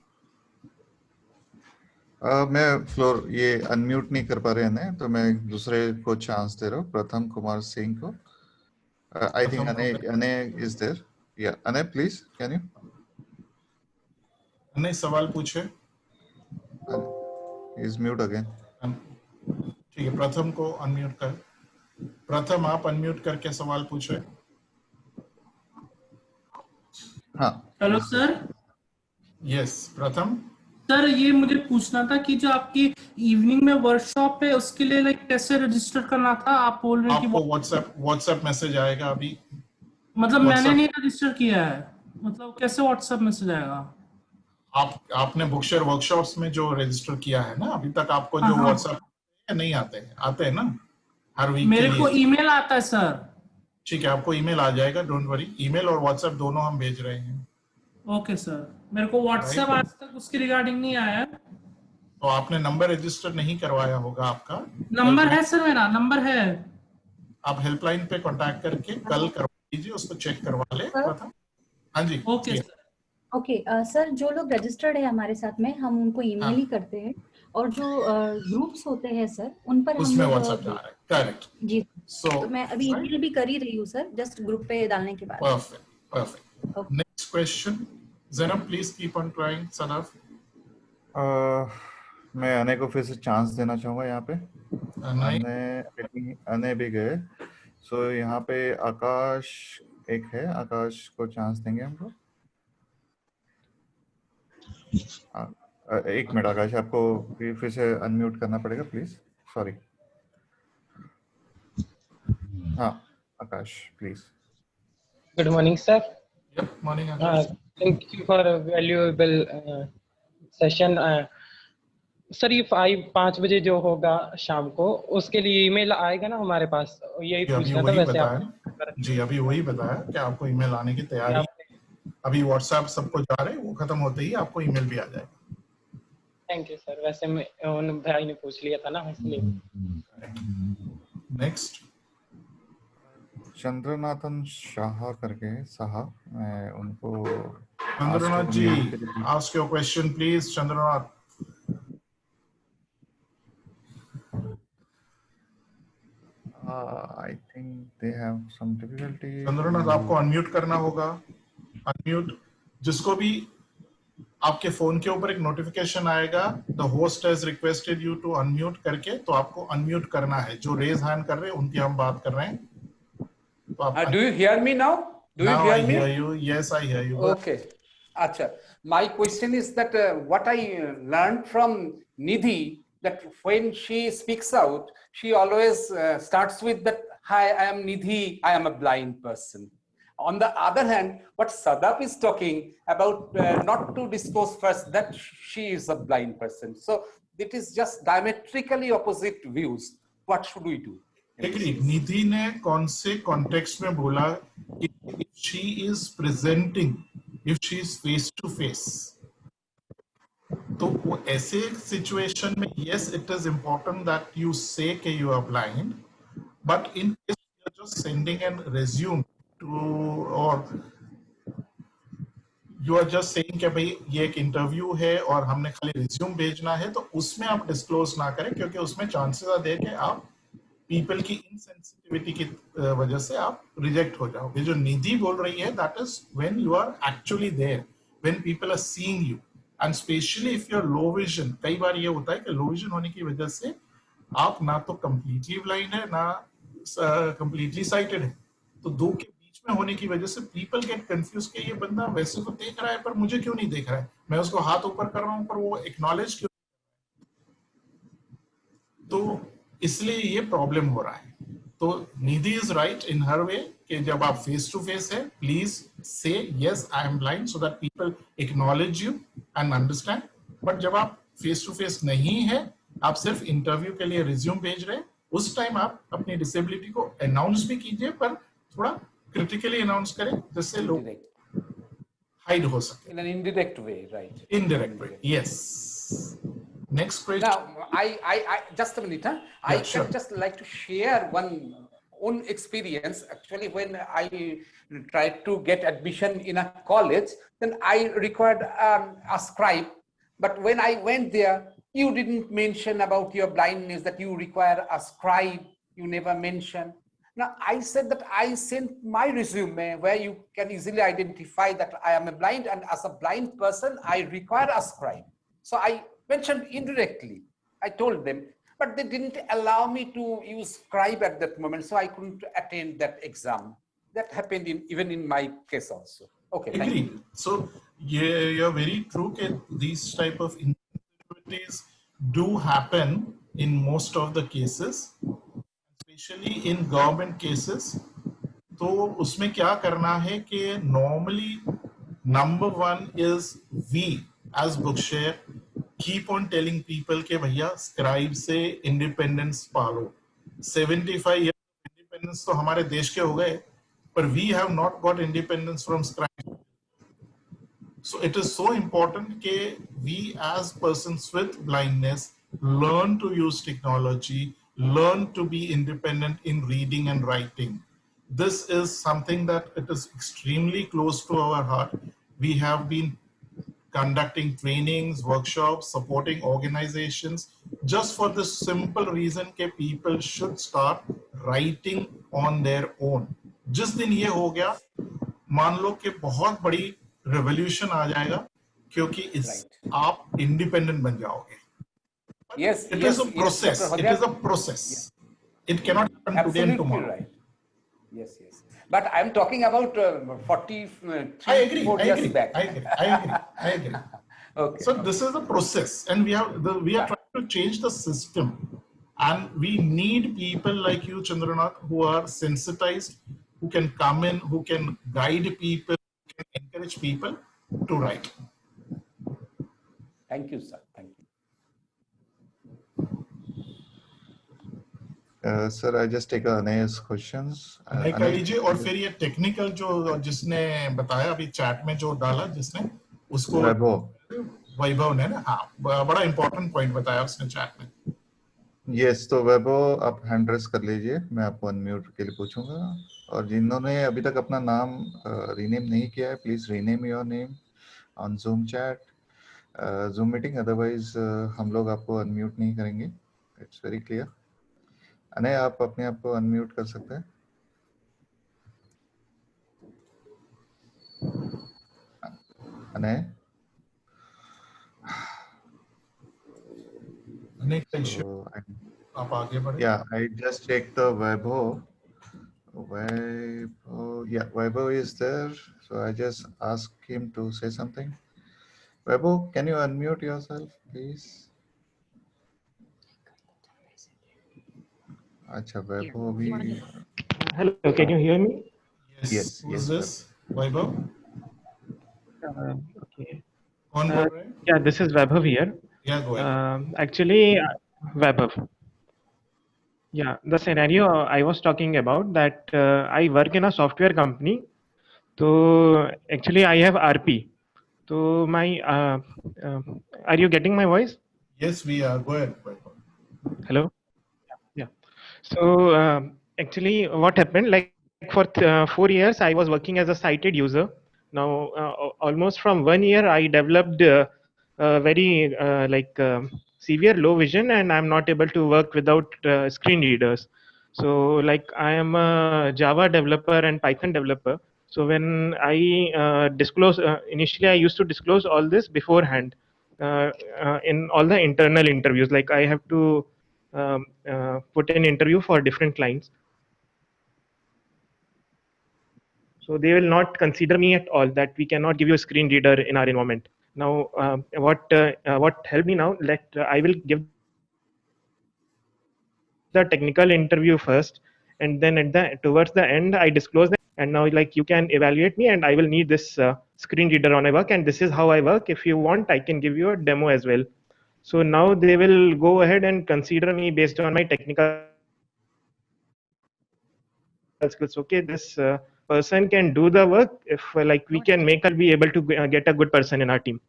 मैं फ्लोर ये unmute नहीं कर पा रहे हैं, तो मैं दूसरे को चांस दे रहा हूँ, प्रथम कुमार सिंह को। I think Anay is there. Yeah, Anay, please, can you? Anay, सवाल पूछे। Is mute again. ठीक है, प्रथम को अनम्यूट कर। प्रथम, आप अनम्यूट करके सवाल पूछे। हाँ। Hello sir. यस प्रथम। सर ये मुझे पूछना था कि जो आपकी इवनिंग में वर्कशॉप है उसके लिए लाइक कैसे रजिस्टर करना था? आप बोल रहे हैं कि आपको व्हाट्सएप मैसेज आएगा अभी। मतलब मैंने नहीं रजिस्टर किया है, मतलब कैसे व्हाट्सएप मैसेज आएगा? आपने बुकशेयर वर्कशॉप्स में जो रजिस्टर किया है ना अभी तक, आपको जो व्हाट्सएप नहीं आते हैं ना हर वीक मेरे को ईमेल आता है सर। ठीक है, आपको ईमेल आ जाएगा, डोंट वरी। ईमेल और व्हाट्सएप दोनों हम भेज रहे हैं। ओके सर, मेरे को व्हाट्सएप आज तक उसके रिगार्डिंग नहीं आया है। तो आपने नंबर रजिस्टर नहीं करवाया होगा। आपका नंबर है सर, मेरा नंबर है। आप हेल्पलाइन पे कांटेक्ट करके कल करवा लीजिए, उसको चेक करवा ले। हाँ जी, ओके सर। ओके सर, जो लोग रजिस्टर्ड है हमारे साथ में, हम उनको ईमेल ही करते हैं, और जो ग्रुप्स होते हैं सर उन पर उसमें व्हाट्सएप जा रहा है। करेक्ट जी। तो मैं अभी ईमेल भी कर ही रही हूँ सर, जस्ट ग्रुप पे डालने के बाद। परफेक्ट। नेक्स्ट क्वेश्चन, ज़रा प्लीज कीप ऑन ट्राइंग सनफ। मैं अनय को फिर से चांस देना चाहूंगा यहाँ पे। अनय भी गए, सो यहाँ पे आकाश एक है, आकाश को चांस देंगे हम लोग। एक मिनट आकाश, आपको फिर से अनम्यूट करना पड़ेगा प्लीज, सॉरी। हाँ Akash please. Good morning sir. Yup, morning Akash. Thank you for valuable session sir. ये 5 बजे जो होगा शाम को, उसके लिए ईमेल आएगा ना हमारे पास? यही पूछना था वैसे आप। जी अभी वही बताया कि आपको ईमेल आने की तैयारी, अभी व्हाट्सएप सबको जा रहे हैं, वो खत्म होते ही आपको ईमेल भी आ जाएगा। Thank you sir. वैसे मैं उन भाई ने पूछ लिया था ना इसलिए। नेक्स्ट, चंद्रनाथन शाह करके साहब, मैं उनको। Chandranath ji, ask your question please. Chandranath. I think they have some difficulty. Chandranath, आपको अनम्यूट करना होगा। अनम्यूट, जिसको भी आपके फोन के ऊपर एक नोटिफिकेशन आएगा, the host has requested you to unmute करके, तो आपको अनम्यूट करना है। जो रेज हैंड कर रहे हैं उनकी हम बात कर रहे हैं। तो do you hear me now? Do you hear me? I hear you. Yes, I hear you. Okay. Acha. My question is that what I learned from Nidhi, that when she speaks out, she always starts with that, "Hi, I am Nidhi. I am a blind person." On the other hand, what Sadaf is talking about, not to disclose first that she is a blind person. So it is just diametrically opposite views. What should we do? निधि ने कौन से context में बोला कि if she is presenting, if she is face to face, तो वो ऐसे situation में yes it is important that you say कि you are blind, but in case you are just sending an resume to, or you are just saying कि भाई ये एक interview है और हमने खाली रिज्यूम भेजना है, तो उसमें आप डिस्क्लोज ना करें, क्योंकि उसमें चांसेस है कि आप पीपल की इनसेंसिटिविटी की वजह से आप रिजेक्ट हो जाओगे। जो निधि बोल रही है, that is when you are actually there, when people are seeing you, and specially if you are low vision. कई बार ये होता है कि लो विजन होने की वजह से आप ना तो कंप्लीटली ब्लाइंड है ना कंप्लीटली साइटेड है, तो दो के बीच में होने की वजह से पीपल गेट कंफ्यूज कि ये बंदा वैसे तो देख रहा है पर मुझे क्यों नहीं देख रहा है, मैं उसको हाथ ऊपर कर रहा हूं पर वो एक्नॉलेज क्यों। तो इसलिए ये प्रॉब्लम हो रहा है। तो निधि इज राइट इन हर वे कि जब आप फेस टू फेस है, प्लीज से yes I am blind so that people acknowledge you and understand. But जब आप फेस टू फेस नहीं है, आप सिर्फ इंटरव्यू के लिए रिज्यूम भेज रहे हैं, उस टाइम आप अपनी डिसेबिलिटी को अनाउंस भी कीजिए, पर थोड़ा क्रिटिकली अनाउंस करें जिससे लोग हाइड हो सके. In an indirect way, right? Indirect way, yes. Next question. Now, I just a minute. Huh? I sure. can just like to share one own experience. Actually, when I tried to get admission in a college, then I required a scribe. But when I went there, you didn't mention about your blindness, that you require a scribe. You never mentioned. Now, I said that I sent my resume where you can easily identify that I am a blind, and as a blind person, I require a scribe. So I mentioned indirectly. I told them, but they didn't allow me to use scribe at that moment, so I couldn't attend that exam. That happened even in my case also. Okay, thank you. So yeah, you're very true that these type of insecurities do happen in most of the cases, especially in government cases. तो उसमें क्या करना है कि normally number one is we as Bookshare keep on telling people कि भैया scribe से independence पालो. 75 years इंडिपेंडेंस तो हमारे देश के हो गए, पर we have not got independence from scribe. So it is so important कि we as persons with blindness learn to use technology, learn to be independent in reading and writing. This is something that it is extremely close to our heart. We have been conducting trainings, workshops, supporting organizations, just for the simple reason that people should start writing on their own. जिस दिन ये हो गया, मान लो कि बहुत बड़ी revolution आ जाएगा, क्योंकि आप independent बन जाओगे. Yes, it is a process. It is a process. It cannot happen today and tomorrow. Right. Yes. But I'm talking about 43 years back. I agree. Okay. So this is a process, and we are trying to change the system, and we need people like you, Chandranath, who are sensitized, who can come in, who can guide people, who can encourage people to write. Thank you, sir. Thank you. Sir, I just take Anay's questions. का लीजिए, और फिर ये technical जो जिसने बताया अभी chat में जो डाला जिसने, उसको वैभव ने ना, हाँ, बड़ा इंपॉर्टेंट पॉइंट बताया उसने चैट में. यस, तो वैभव आप हैंड रेस कर लीजिए, मैं आपको अनम्यूट के लिए पूछूंगा. और जिन्होंने अभी तक अपना नाम रीनेम नहीं किया है, please rename your name on zoom chat, zoom meeting. Otherwise हम लोग आपको अनम्यूट नहीं करेंगे. It's very clear. अनय, आप अपने आप को अनम्यूट कर सकते हैं. अनय, आप आगे बढ़े. Yeah, I just checked the Vaibhav. Yeah, Vaibhav is there. So I just asked him to say something. Vaibhav, can you unmute yourself, please? Acha, Vaibhav. Hello, can you hear me? Yes. Who's this? Vaibhav? Okay. Right? Yeah, this is Vaibhav here. Yeah, go ahead. Actually, Vaibhav. Yeah, the scenario I was talking about, that I work in a software company. So actually, I have RP. So my, are you getting my voice? Yes, we are. Go ahead, Vaibhav. Hello. Yeah. So actually, what happened? Like for 4 years, I was working as a sighted user. Now, almost from 1 year, I developed very severe low vision, and I'm not able to work without screen readers. So like I am a Java developer and Python developer. So when I disclose, initially I used to disclose all this beforehand in all the internal interviews. Like I have to put an interview for different clients. So they will not consider me at all, that we cannot give you a screen reader in our environment. Now, what helped me now, I will give the technical interview first, and then towards the end I disclose that, and now like you can evaluate me, and I will need this screen reader on my work, and this is how I work. If you want, I can give you a demo as well. So now they will go ahead and consider me based on my technical skills. Okay, this person can do the work. If like we can make her be able to get a good person in our team.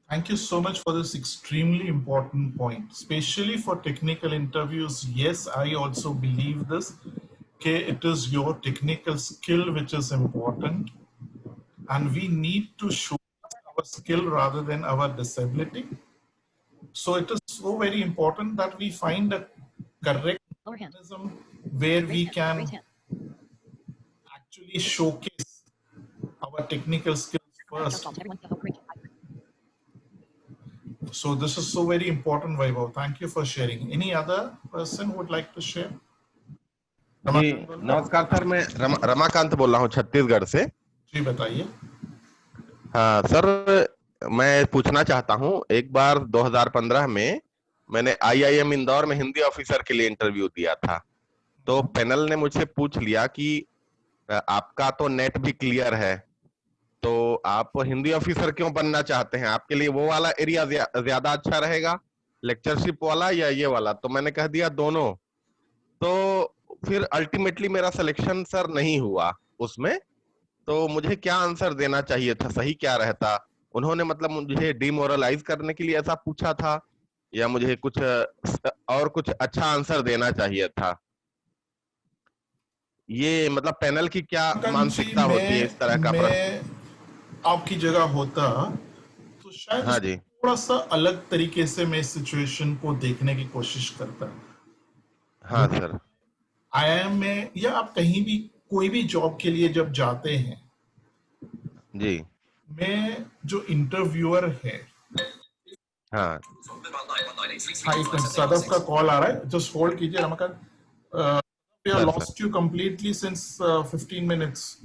Thank you so much for this extremely important point, especially for technical interviews. Yes, I also believe this. Okay, it is your technical skill which is important, and we need to show our skill rather than our disability. So it is so very important that we find a correct mechanism where we can actually showcase our technical skills first. So this is so very important, Vaibhav. Thank you for sharing. Any other person would like to share? जी नमस्कार sir, मैं रमाकांत बोल रहा हूँ छत्तीसगढ़ से। जी बताइए। हाँ sir, मैं पूछना चाहता हूँ, एक बार 2015 में मैंने IIM इंदौर में हिंदी ऑफिसर के लिए इंटरव्यू दिया था। तो पैनल ने मुझसे पूछ लिया कि आपका तो नेट भी क्लियर है, तो आप हिंदी ऑफिसर क्यों बनना चाहते हैं? आपके लिए वो वाला एरिया ज्यादा अच्छा रहेगा, लेक्चरशिप वाला या ये वाला? तो मैंने कह दिया दोनों। तो फिर अल्टीमेटली मेरा सिलेक्शन सर नहीं हुआ उसमें। तो मुझे क्या आंसर देना चाहिए था, सही क्या रहता? उन्होंने मतलब मुझे डिमोरलाइज करने के लिए ऐसा पूछा था, या मुझे कुछ और कुछ अच्छा आंसर देना चाहिए था? ये मतलब पैनल की क्या मानसिकता होती है इस तरह का प्रश्न? आपकी जगह होता तो शायद हाँ जी, थोड़ा सा अलग तरीके से मैं सिचुएशन को देखने की कोशिश करता। हाँ सर। IIM में या आप कहीं भी कोई भी जॉब के लिए जब जाते हैं जी, मैं जो इंटरव्यूअर है, हाँ, सदफ का कॉल आ रहा है, जस्ट होल्ड कीजिए Ramakant. We have lost you completely since 15 minutes.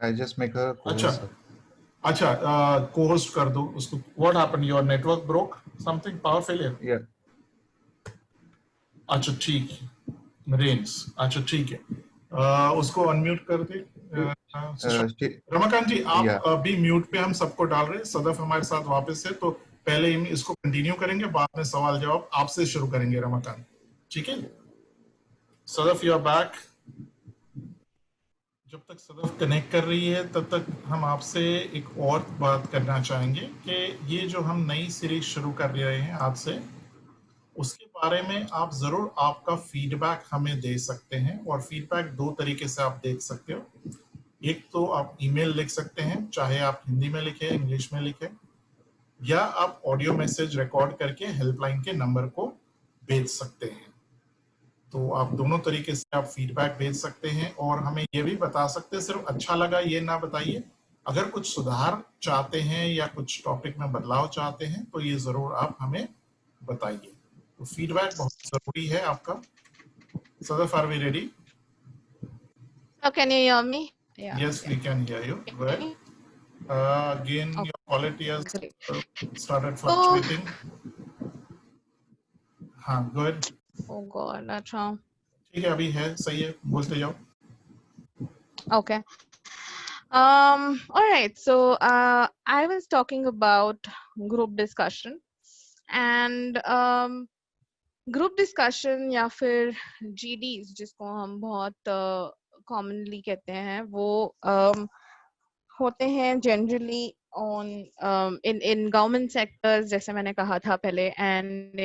I just make her co-host. अच्छा, co-host कर दो उसको। What happened? Your network broke? Something? Power failure? Yeah. अच्छा ठीक है, रेंज। अच्छा ठीक है, उसको अनम्यूट कर दे। रमाकांत जी आप अभी म्यूट पे हम सबको डाल रहे हैं। सदफ हमारे साथ वापस है, तो पहले हम इसको कंटिन्यू करेंगे, बाद में सवाल जवाब आपसे शुरू करेंगे रमाकांत, ठीक है? Sadaf you are back. जब तक सदफ कनेक्ट कर रही है तब तक हम आपसे एक और बात करना चाहेंगे कि ये जो हम नई सीरीज शुरू कर रहे हैं आज से, उसके बारे में आप जरूर आपका फीडबैक हमें दे सकते हैं। और फीडबैक दो तरीके से आप देख सकते हो। एक तो आप ईमेल लिख सकते हैं, चाहे आप हिंदी में लिखें, इंग्लिश में लिखें, या आप ऑडियो मैसेज रिकॉर्ड करके हेल्पलाइन के नंबर को भेज सकते हैं। तो आप दोनों तरीके से आप फीडबैक भेज सकते हैं और हमें ये भी बता सकते हैं। सिर्फ अच्छा लगा ये ना बताइए, अगर कुछ सुधार चाहते हैं या कुछ टॉपिक में बदलाव चाहते हैं तो ये जरूर आप हमें बताइए। तो फीडबैक बहुत जरूरी है आपका। Sadaf, are we ready? Can you hear me? Yeah, yes, we can hear you. Go ahead. Again, okay. Your quality has started fluctuating. हाँ, go ahead. Oh God, अच्छा। ठीक है, अभी है, सही है, बोलते जाओ। Okay. All right. So I was talking about group discussion, and group discussion या फिर GDs जिसको हम बहुत कॉमनली कहते हैं, वो होते हैं generally on in government sectors, जैसे मैंने कहा था पहले, एंड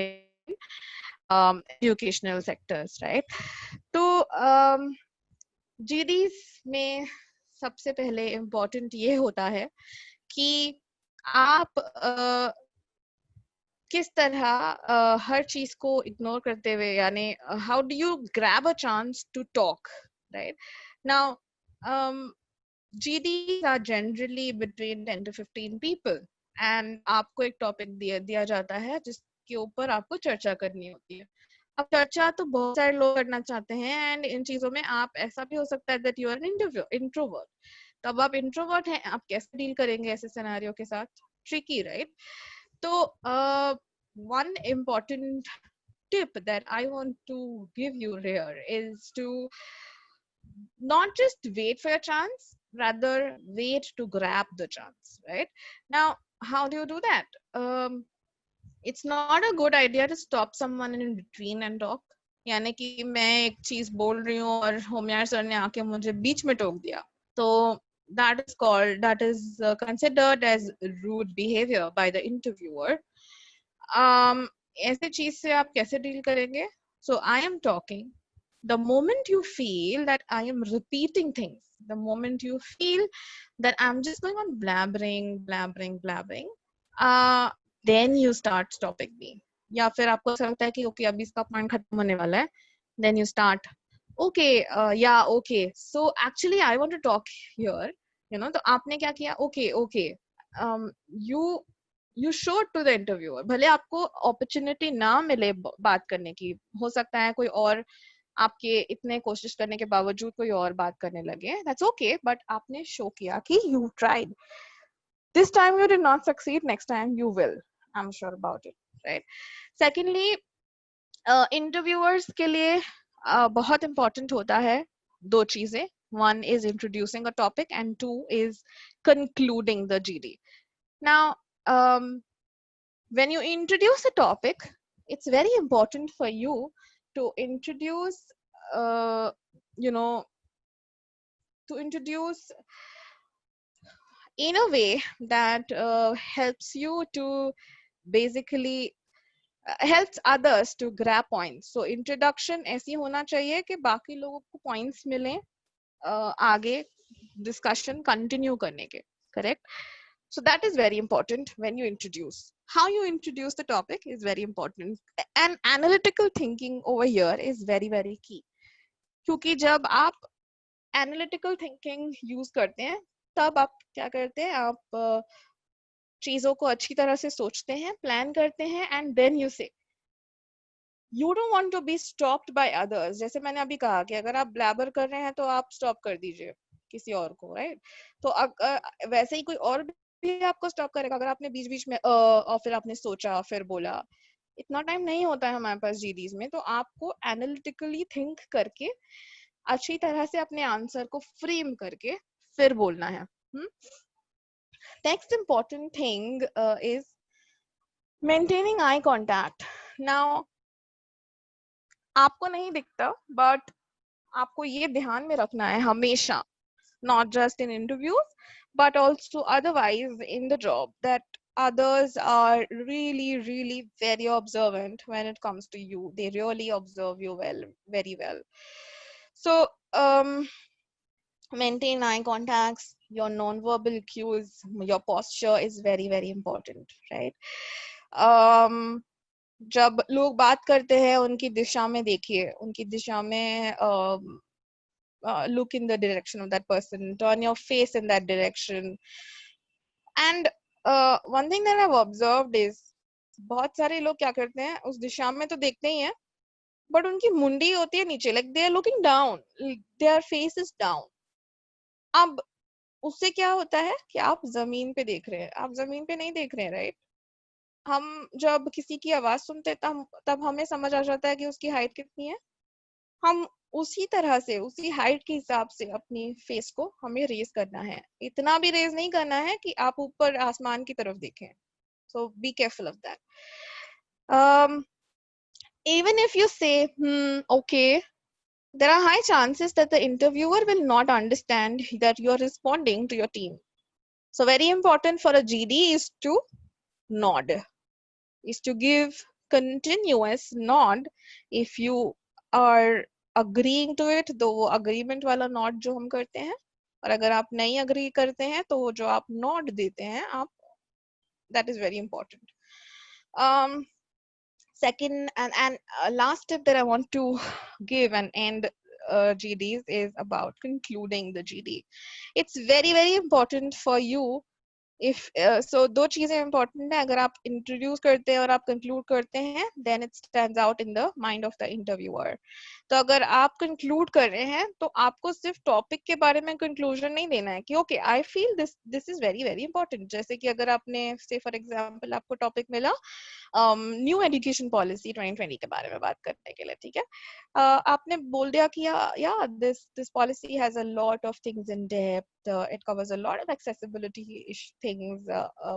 एजुकेशनल सेक्टर्स, राइट? तो GDs में सबसे पहले इम्पोर्टेंट ये होता है कि आप किस तरह हर चीज को इग्नोर करते हुए, यानी how do you grab a chance to talk, right? Now GDs are generally between 10 to 15 people, and आपको एक टॉपिक दिया जाता है जिसके ऊपर आपको चर्चा करनी होती है। अब चर्चा तो बहुत सारे लोग करना चाहते हैं, एंड इन चीजों में आप ऐसा भी हो सकता है that you are an introvert. तो अब आप इंट्रोवर्ट हैं, आप कैसे डील करेंगे ऐसे सिनेरियो के साथ? Tricky, right? तो one important tip that I want to give you here is to not just wait for your chance, rather wait to grab the chance, right? Now, how do you do that? It's not a good idea to stop someone in between and talk. यानी कि मैं एक चीज बोल रही हूँ और होमियार sir ने आके मुझे बीच में टोक दिया, तो that is considered as rude behavior by the interviewer. ऐसे चीज से आप कैसे डील करेंगे? So I am talking. The moment you feel that I am repeating things, the moment you feel that I'm just going on blabbering, then you start stopping me. या फिर आपको ऐसा लगता है कि okay अभी इसका पॉइंट खत्म होने वाला है, then you start okay yeah okay so actually I want to talk here, you know. तो आपने क्या किया? okay you showed to the interviewer. भले आपको opportunity ना मिले बात करने की, हो सकता है कोई और आपके इतने कोशिश करने के बावजूद कोई और बात करने लगे, that's okay, but आपने शो किया कि you tried. This time you did not succeed, next time you will. I'm sure about it, right? Secondly, interviewers के लिए बहुत important होता है दो चीजें. One is introducing a topic and two is concluding the GD. Now, when you introduce a topic, it's very important for you to introduce, in a way that helps you to basically helps others to grab points. So introduction ऐसी होना चाहिए कि बाकी लोगों को points मिलें आगे discussion continue करने के, correct? So that is very important when you introduce. How you introduce the topic is very important. And analytical thinking over here is very, very key. क्योंकि जब आप analytical thinking use करते हैं, तब आप क्या करते हैं? आप चीजों को अच्छी तरह से सोचते हैं, प्लान करते हैं, and then you say. You don't want to be stopped by others. जैसे मैंने अभी कहा कि अगर आप blabber कर रहे हैं तो आप stop कर दीजिए किसी और को, right? तो वैसे ही कोई और भी आपको stop करेगा अगर आपने बीच-बीच में और फिर आपने सोचा फिर बोला. इतना टाइम नहीं होता है हमारे पास GDs में, तो आपको analytically think करके अच्छी तरह से अपने आंसर को फ्रेम करके फिर बोलना है. Next important thing is maintaining eye contact. Now, आपको नहीं दिखता, but आपको ये ध्यान में रखना है हमेशा, not just in interviews, but also otherwise in the job, that others are really, really very observant when it comes to you. They really observe you well, very well. So, maintain eye contacts, your non-verbal cues, your posture is very, very important, right? जब लोग बात करते हैं उनकी दिशा में देखिए, उनकी दिशा में look in the direction of that person, turn your face in that direction. And one thing that I've observed is बहुत सारे लोग क्या करते हैं, उस दिशा में तो देखते ही हैं, but उनकी मुंडी होती है नीचे, like they are looking down, their face is down. अब उससे क्या होता है कि आप जमीन पे देख रहे हैं, आप जमीन पे नहीं देख रहे हैं, राइट? हम जब किसी की आवाज सुनते तब हमें समझ आ जाता है कि उसकी हाइट कितनी है. हम उसी तरह से उसी हाइट के हिसाब से अपनी फेस को हमें रेज करना है. इतना भी रेज नहीं करना है कि आप ऊपर आसमान की तरफ देखें. So be careful of that. Even if you say okay, there are high chances that the interviewer will not understand that you are responding to your team. So very important for a GD is to nod, is to give continuous nod if you are agreeing to it. तो वो agreement वाला nod जो हम करते हैं, और अगर आप नहीं agree करते हैं तो जो आप nod देते हैं आप, that is very important. Second and last tip that I want to give and end GDs is about concluding the GD. It's very, very important for you if so दो चीजें important है, अगर आप introduce करते हैं और आप conclude करते हैं, then it stands out in the mind of the interviewer. तो अगर आप conclude कर रहे हैं तो आपको सिर्फ topic के बारे में conclusion नहीं देना है कि okay I feel this is very very important. जैसे कि अगर आपने say for example आपको topic मिला न्यू एजुकेशन पॉलिसी 2020 के बारे में बात करने के लिए, ठीक है, आपने बोल दिया कि yeah this policy has a lot of things in depth, it covers a lot of accessibility things,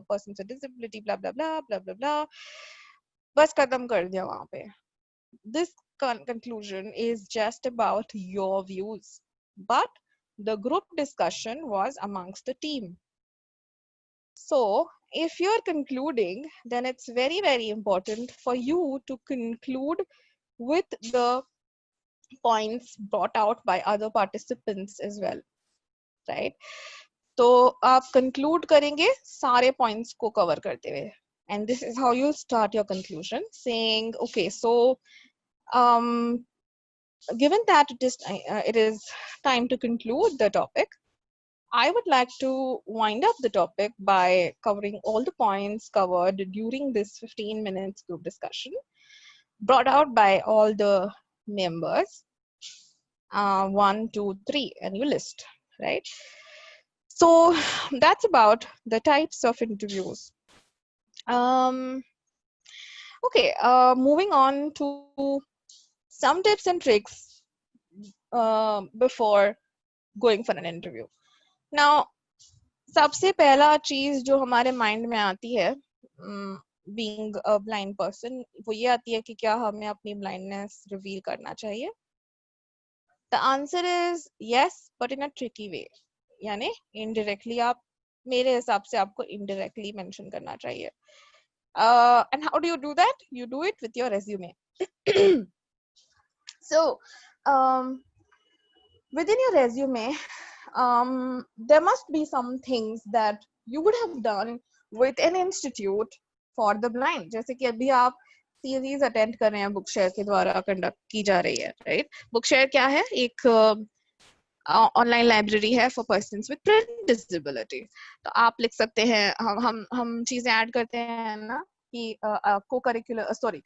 persons with disability, blah blah blah blah blah blah, बस खत्म कर दिया वहां पे. This conclusion is just about your views, but the group discussion was amongst the team. So if you're concluding, then it's very very important for you to conclude with the points brought out by other participants as well, right? तो आप conclude करेंगे सारे points को cover करते हुए, and this is how you start your conclusion, saying okay, so given that it is time to conclude the topic, I would like to wind up the topic by covering all the points covered during this 15 minutes group discussion brought out by all the members, 1, 2, 3, and you list, right? So that's about the types of interviews. Okay, moving on to some tips and tricks before going for an interview. Now, सबसे पहला चीज जो हमारे mind में आती है being a blind person, वो ये आती है कि क्या हमें अपनी blindness reveal करना चाहिए? The answer is yes, but in a tricky way. यानी indirectly, आप मेरे हिसाब से आपको indirectly mention करना चाहिए. And how do you do that? You do it with your resume. So within your resume, there must be some things that you would have done with an institute for the blind. जैसे कि अभी आप series attend कर रहे हैं बुकशेयर के द्वारा conduct की जा रही है, राइट? बुकशेयर क्या है? एक ऑनलाइन लाइब्रेरी है for persons with print disability. तो आप लिख सकते हैं, हम चीजें ऐड करते हैं ना कि को करिकुलर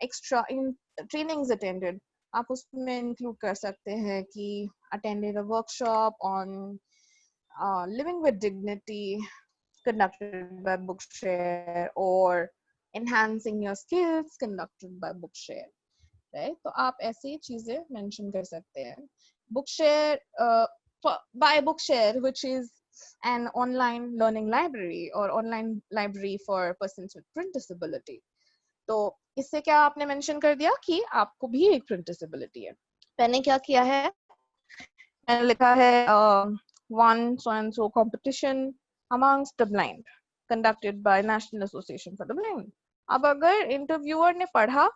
एक्स्ट्रा इन ट्रेनिंग्स अटेंडेड, आप उसमें इंक्लूड कर सकते हैं कि attended a workshop on living with dignity conducted by Bookshare, or enhancing your skills conducted by Bookshare, right? तो आप ऐसी चीजें mention कर सकते हैं. Bookshare, by Bookshare, which is an online learning library or online library for persons with print disability. तो इससे क्या आपने मेंशन कर दिया कि आपको भी एक प्रिंट डिसेबिलिटी है. मैंने क्या किया है, मैंने लिखा है one so and so competition amongst the blind conducted by National Association for the Blind. अब अगर इंटरव्यूअर ने पढ़ा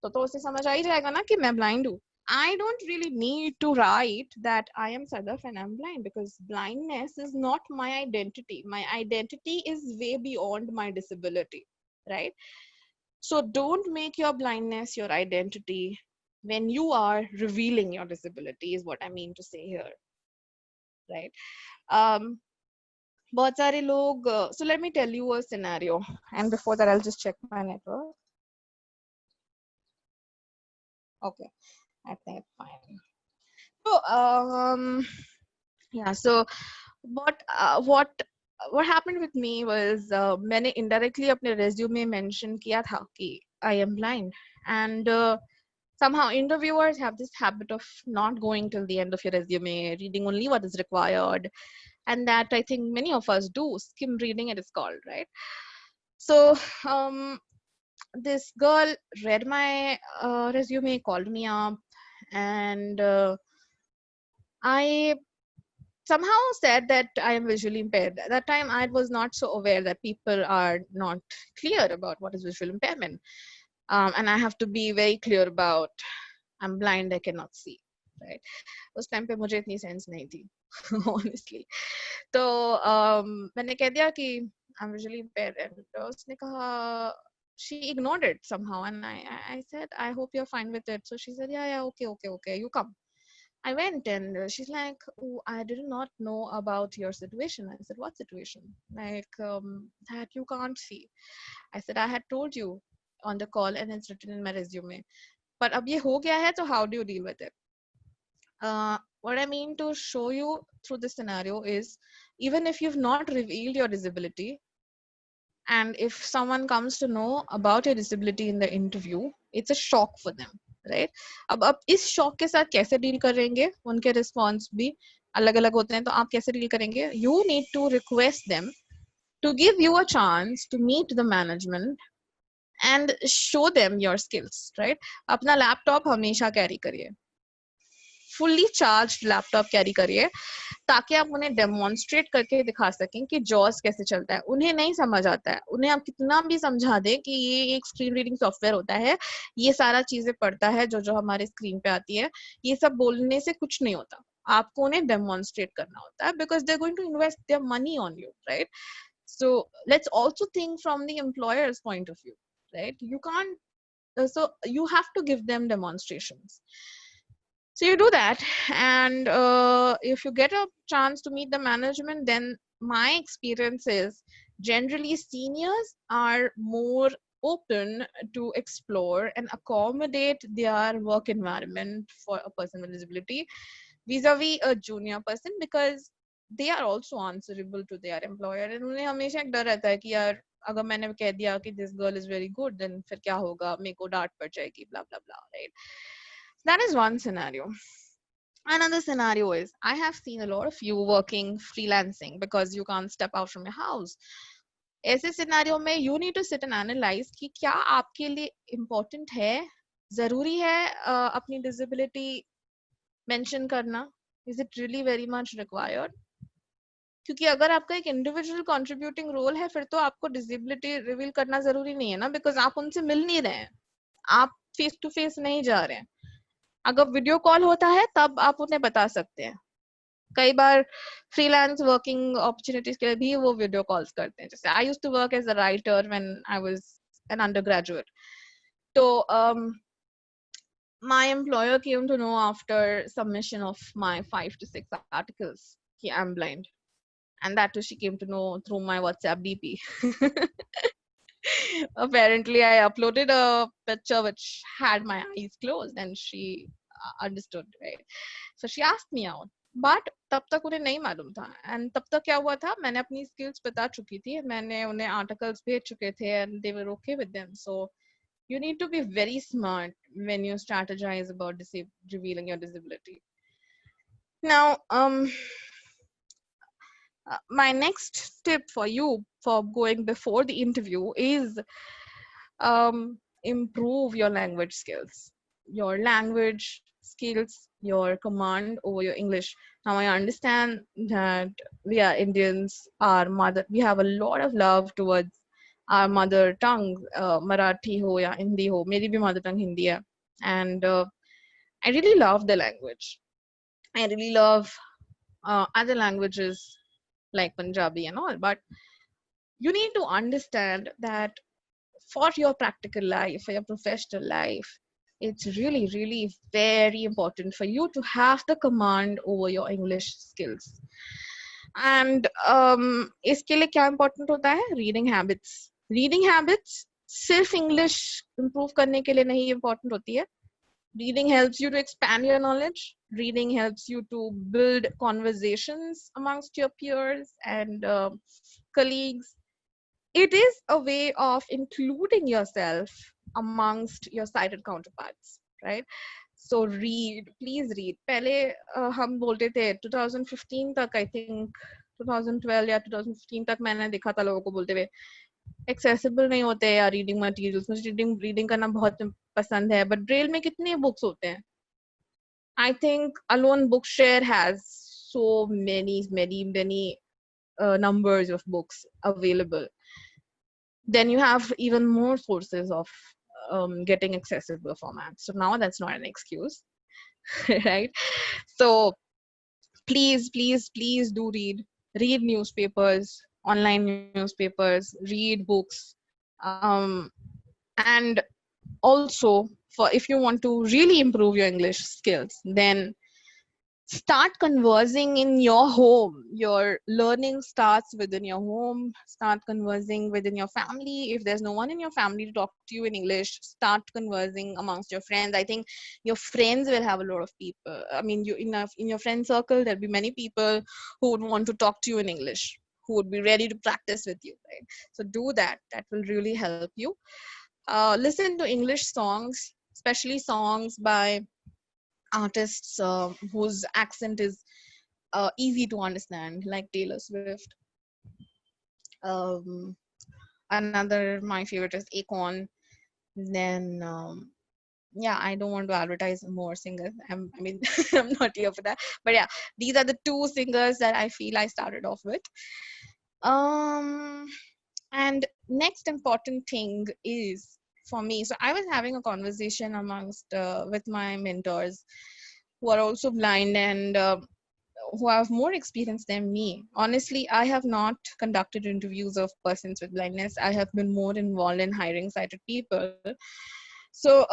तो उसे समझ आ ही जाएगा ना कि मैं ब्लाइंड हूँ. I don't really need to write that I am Sadaf and I'm blind, because blindness is not my identity. My identity is way beyond my disability, right? So don't make your blindness your identity when you are revealing your disability, is what I mean to say here, right? बहुत सारे लोग, so let me tell you a scenario, and before that I'll just check my network. Okay, I think it's fine. So yeah, so what happened with me was मैंने indirectly अपने resume mention किया था कि I am blind, and somehow interviewers have this habit of not going till the end of your resume, reading only what is required, and that I think many of us do. Skim reading, it is called, right? So this girl read my resume, called me up, and I somehow said that I am visually impaired. At that time, I was not so aware that people are not clear about what is visual impairment. And I have to be very clear about, I'm blind, I cannot see, right? उस time पे मुझे इतनी sense नहीं थी, honestly. तो मैंने कह दिया कि I'm visually impaired, and उसने कहा, she ignored it somehow, and I said, I hope you're fine with it. So she said, yeah, okay, you come. I went and she's like, oh, I did not know about your situation. I said, what situation? Like, that you can't see. I said, I had told you on the call and it's written in my resume. But ab ye ho gaya hai, so how do you deal with it? What I mean to show you through this scenario is, even if you've not revealed your disability, and if someone comes to know about your disability in the interview, it's a shock for them, right? अब इस shock के साथ कैसे deal करेंगे? उनके response भी अलग-अलग होते हैं, तो आप कैसे deal करेंगे? You need to request them to give you a chance to meet the management and show them your skills, right? अपना laptop हमेशा carry करिए, fully charged laptop carry करिए, ताकि आप उन्हें डेमोन्स्ट्रेट करके दिखा सकें कि जॉस कैसे चलता है. उन्हें नहीं समझ आता है, उन्हें आप कितना भी समझा दें कि ये एक स्क्रीन रीडिंग सॉफ्टवेयर होता है, ये सारा चीजें पढ़ता है जो हमारे स्क्रीन पे आती है, ये सब बोलने से कुछ नहीं होता. आपको उन्हें डेमोन्स्ट्रेट करना होता है, because they're going to invest their money on you, right? So let's also think from the employer's point of view, right? You can't, so you have to give them demonstrations. So you do that, and if you get a chance to meet the management, then my experience is generally seniors are more open to explore and accommodate their work environment for a person with disability vis-a-vis a junior person, because they are also answerable to their employer, and उन्हें हमेशा एक डर रहता है कि यार अगर मैंने कह दिया कि this girl is very good, then फिर क्या होगा, मेरे को डांट पड़ जाएगी, blah blah blah, right? That is one scenario. Another scenario is, I have seen a lot of you working freelancing because you can't step out from your house. ऐसे scenario में you need to sit and analyze कि क्या आपके लिए important है, जरूरी है अपनी disability mention करना? Is it really very much required? क्योंकि अगर आपका एक individual contributing role है, फिर तो आपको disability reveal करना जरूरी नहीं है ना, because आप उनसे मिल नहीं रहे हैं, आप face to face नहीं जा रहे हैं. अगर वीडियो कॉल होता है तब आप उन्हें बता सकते हैं. कई बार फ्रीलांस वर्किंग अपॉर्चुनिटीज के लिए भी वो वीडियो कॉल्स करते हैं. जैसे I used to work as a writer when I was an undergraduate. तो my employer came to know after submission of my 5 to 6 articles कि I'm blind, and that too she came to know through my WhatsApp DP. Apparently I uploaded a picture which had my eyes closed, and she understood, right? So she asked me out, but तब तक उन्हें नहीं मालूम था. And तब तक क्या हुआ था, मैंने अपनी skills बता चुकी थी, मैंने उन्हें articles भेज चुके थे, and they were okay with them. So you need to be very smart when you strategize about revealing your disability. Now my next tip for you for going before the interview is improve your language skills. Your language skills, your command over your English. Now I understand that we are Indians, we have a lot of love towards our mother tongue, Marathi ho ya Hindi ho. Meri bhi mother tongue Hindi hai. And I really love the language. I really love other languages like Punjabi and all, but you need to understand that for your practical life, for your professional life, it's really, really very important for you to have the command over your English skills. And इसके लिए क्या important होता है? Reading habits. Reading habits सिर्फ English improve करने के लिए नहीं important होती है. Reading helps you to expand your knowledge. Reading helps you to build conversations amongst your peers and colleagues. It is a way of including yourself amongst your sighted counterparts, right? So read, please read. पहले हम बोलते थे 2015 तक, I think 2012 या 2015 तक मैंने देखा था लोगों को बोलते हुए एक्सेसिबल नहीं होते या रीडिंग मटेरियल्स. मुझे रीडिंग करना बहुत पसंद है, बट ब्रेल में कितने बुक्स होते हैं? I think alone Bookshare has so many numbers of books available. Then you have even more sources of getting accessible formats. So now that's not an excuse, right? So please, please, please do read. Read newspapers, online newspapers, read books. And also, if you want to really improve your English skills, then start conversing in your home. Your learning starts within your home. Start conversing within your family. If there's no one in your family to talk to you in English, start conversing amongst your friends. I think your friends will have a lot of people. I mean, you in your friend circle, there'll be many people who would want to talk to you in English, who would be ready to practice with you, right? So do that. That will really help you. Listen to English songs, especially songs by artists whose accent is easy to understand, like Taylor Swift. Another, my favorite is Akon. Then, yeah, I don't want to advertise more singers. I mean, I'm not here for that. But yeah, these are the two singers that I feel I started off with. And next important thing is for me. So I was having a conversation amongst with my mentors who are also blind and who have more experience than me. Honestly, I have not conducted interviews of persons with blindness. I have been more involved in hiring sighted people. So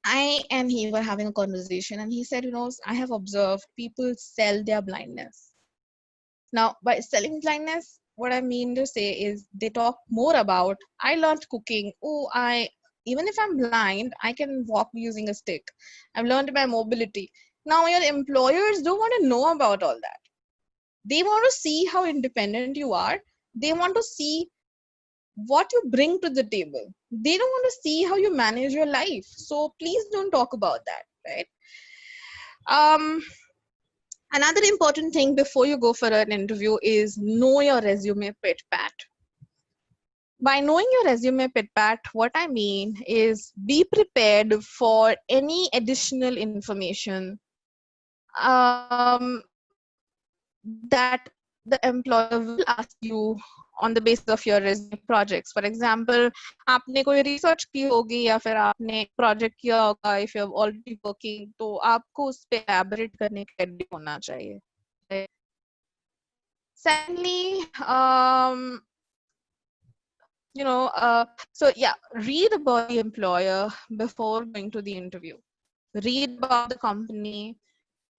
I and he were having a conversation, and he said, I have observed people sell their blindness. Now, by selling blindness, what I mean to say is they talk more about, I learned cooking. Even if I'm blind, I can walk using a stick. I've learned my mobility. Now, your employers don't want to know about all that. They want to see how independent you are. They want to see what you bring to the table. They don't want to see how you manage your life. So please don't talk about that, right? Another important thing before you go for an interview is know your resume pit pat. By knowing your resume pit pat, what I mean is be prepared for any additional information that the employer will ask you on the basis of your resume projects. For example, आपने कोई research की होगी या फिर आपने project किया होगा, if you're already working, तो आपको उस पे elaborate करने का ready होना चाहिए. Secondly, so yeah, read about the employer before going to the interview. Read about the company.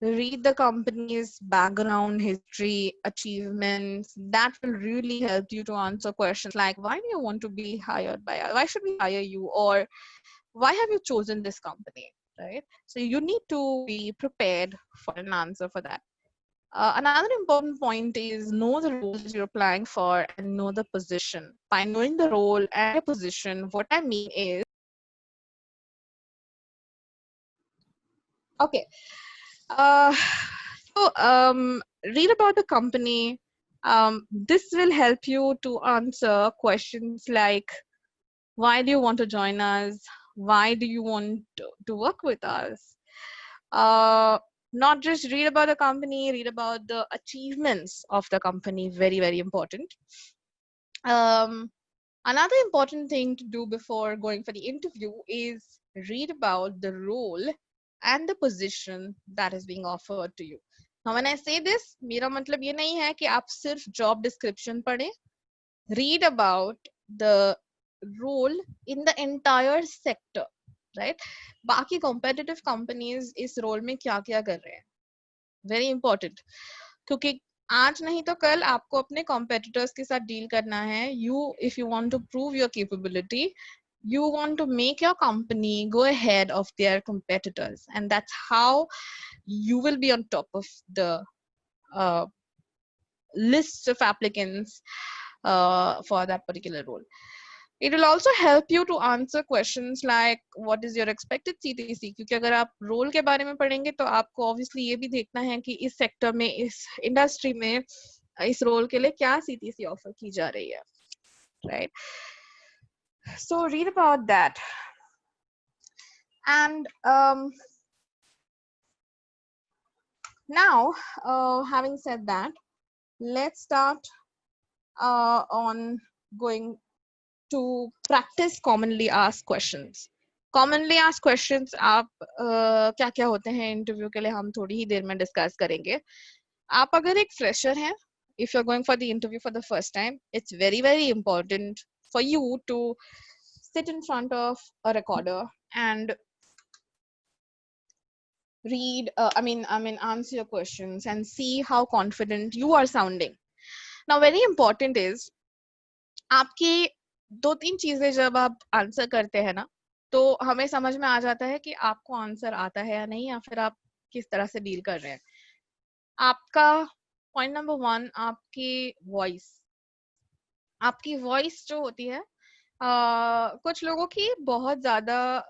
Read the company's background, history, achievements. That will really help you to answer questions like, why do you want to be hired by us? Why should we hire you? Or why have you chosen this company, right? So you need to be prepared for an answer for that. Another important point is know the roles you're applying for and know the position. By knowing the role and the position, what I mean is, okay, read about the company. This will help you to answer questions like, why do you want to join us? Why do you want to work with us? Not just read about the company, read about the achievements of the company. Very, very important. Another important thing to do before going for the interview is read about the role and the position that is being offered to you. Now, when I say this, मेरा मतलब ये नहीं है कि आप सिर्फ job description पढ़ें. Read about the role in the entire sector, right? बाकी competitive companies इस role में क्या-क्या कर रहे हैं? Very important. क्योंकि आज नहीं तो कल आपको अपने competitors के साथ deal करना है. If you want to prove your capability, you want to make your company go ahead of their competitors, and that's how you will be on top of the list of applicants for that particular role. It will also help you to answer questions like, what is your expected CTC? क्योंकि अगर आप role के बारे में पढ़ेंगे तो आपको obviously ये भी देखना है कि इस sector में, इस industry में, इस role के लिए क्या CTC offer की जा रही है, right? So read about that. And now, having said that, let's start on going to practice commonly asked questions. Commonly asked questions आप क्या-क्या होते हैं इंटरव्यू के लिए हम थोड़ी ही देर में डिस्कस करेंगे. आप अगर एक फ्रेशर हैं, if you're going for the interview for the first time, it's very, very important for you to sit in front of a recorder and read, answer your questions and see how confident you are sounding. Now, very important is आपकी 2-3 चीजें जब आप answer करते हैं ना, तो हमें समझ में आ जाता है कि आपको आंसर आता है या नहीं, या फिर आप किस तरह से डील कर रहे हैं. आपका पॉइंट नंबर 1, आपकी वॉइस जो होती है, कुछ लोगों की बहुत ज्यादा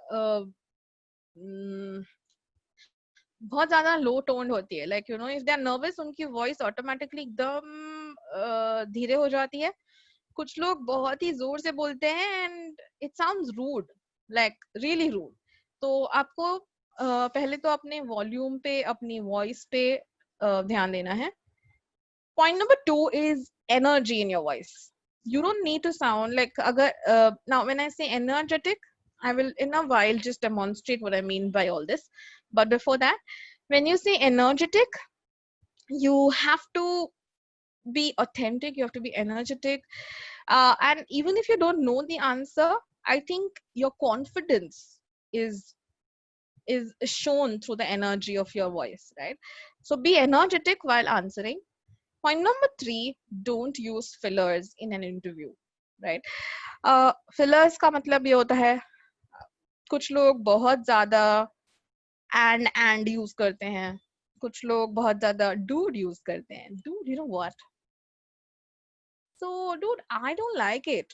लो टोन होती है. Like if they are nervous, उनकी वॉइस ऑटोमेटिकली एकदम धीरे हो जाती है. कुछ लोग बहुत ही जोर से बोलते हैं and it sounds rude, like really rude. तो आपको पहले तो अपने वॉल्यूम पे, अपनी वॉइस पे ध्यान देना है. Point number 2 is energy in your voice. You don't need to sound like now when I say energetic, I will in a while just demonstrate what I mean by all this. But before that, when you say energetic, you have to be authentic, you have to be energetic, and even if you don't know the answer, I think your confidence is shown through the energy of your voice, right? So be energetic while answering. Point number 3, don't use fillers in an interview, right? Fillers का मतलब ये होता है, कुछ लोग बहुत ज्यादा and use करते हैं, कुछ लोग बहुत ज्यादा dude use करते हैं. Dude, you know what? So dude, I don't like it.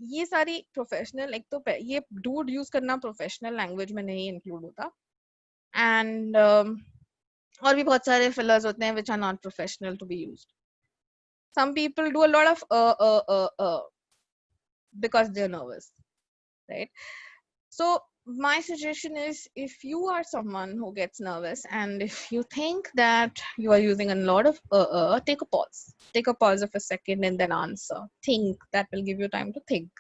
ये सारी प्रोफेशनल, एक तो ये dude use करना प्रोफेशनल लैंग्वेज में नहीं इंक्लूड होता. And और भी बहुत सारे fillers होते हैं which are not professional to be used. Some people do a lot of because they're nervous, right? So my suggestion is, if you are someone who gets nervous and if you think that you are using a lot of take a pause of a second and then answer. Think. That will give you time to think,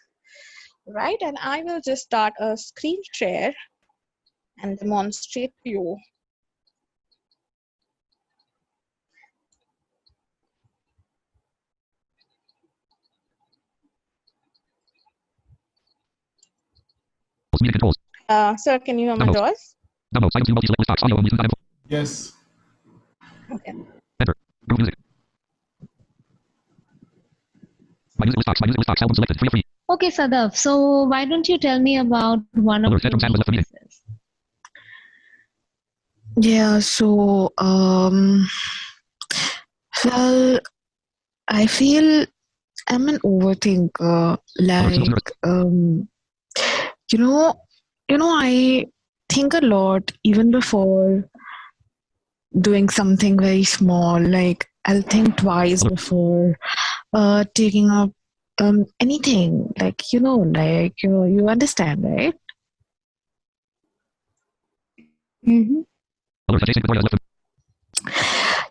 right? And I will just start a screen share and demonstrate to you. Sir, can you hear my voice? Yes. Okay. Enter. Group music. My music list box. My music list box. Album selected. Free of free. Okay, Sadaf. So why don't you tell me about one of your weaknesses? Yeah. So well, I feel I'm an overthinker. Like I think a lot even before doing something very small. Like I'll think twice before taking up anything. Like you understand, right? Mm-hmm.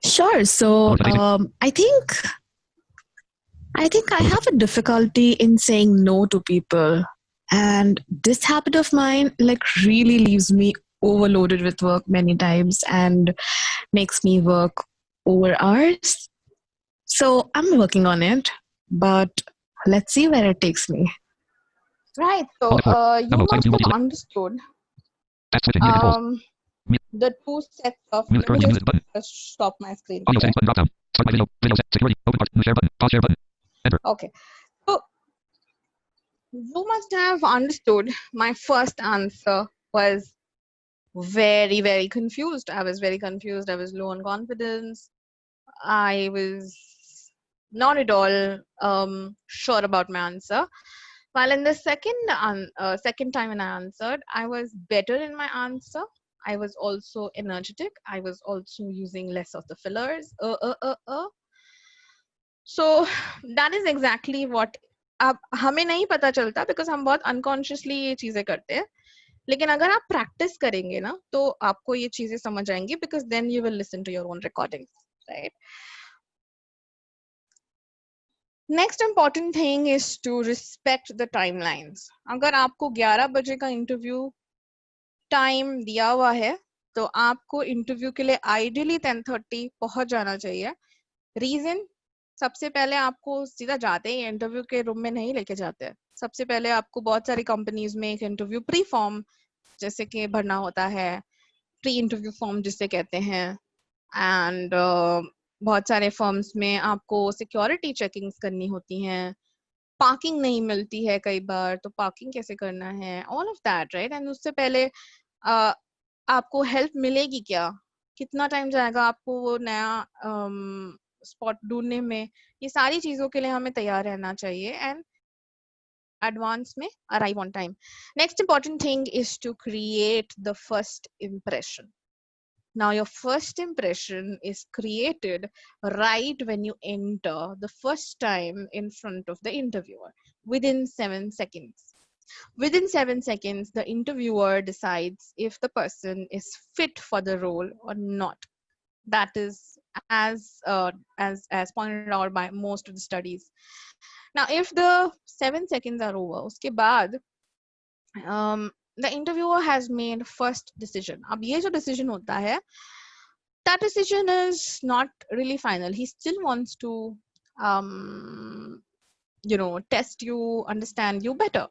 Sure. So I think I have a difficulty in saying no to people. And this habit of mine like really leaves me overloaded with work many times and makes me work over hours. So I'm working on it, but let's see where it takes me. Right. So you must have understood the 2 sets of. Let me just stop my screen. Okay. So you must have understood my first answer was very, very confused. I was very confused. I was low on confidence. I was not at all sure about my answer. While in the second time when I answered, I was better in my answer. I was also energetic. I was also using less of the fillers. So that is exactly what. अब हमें नहीं पता चलता because हम बहुत unconsciously ये चीजें करते हैं. लेकिन अगर आप practice करेंगे ना, तो आपको ये चीजें समझ आएंगी because then you will listen to your own recordings, right? Next important thing is to respect the timelines. अगर आपको 11 बजे का interview time दिया हुआ है, तो आपको interview के लिए ideally 10:30 पहुंच जाना चाहिए. Reason? सबसे पहले आपको सीधा जाते ही इंटरव्यू के रूम में नहीं लेके जाते हैं. सबसे पहले आपको बहुत सारी कंपनीज में एक इंटरव्यू प्री फॉर्म जैसे कि भरना होता है. प्री इंटरव्यू फॉर्म जिसे कहते हैं, एंड बहुत सारे फर्म्स में आपको सिक्योरिटी चेकिंग्स करनी होती हैं, पार्किंग नहीं मिलती है कई बार, तो पार्किंग कैसे करना है, all of that, right. And उससे पहले आपको हेल्प मिलेगी क्या, कितना टाइम जाएगा आपको वो नया स्पॉट ढूंढने में, ये सारी चीजों के लिए हमें तैयार रहना चाहिए एंड एडवांस में arrive on time. Next important thing is to create the first impression. Now your first impression is created right when you enter the first time in front of the interviewer, within 7 seconds. Within 7 seconds, the interviewer decides if the person is fit for the role or not. That is as pointed out by most of the studies. Now, if the 7 seconds are over, uske baad the interviewer has made first decision. Ab ye jo decision hota hai, that decision is not really final. He still wants to test you, understand you better.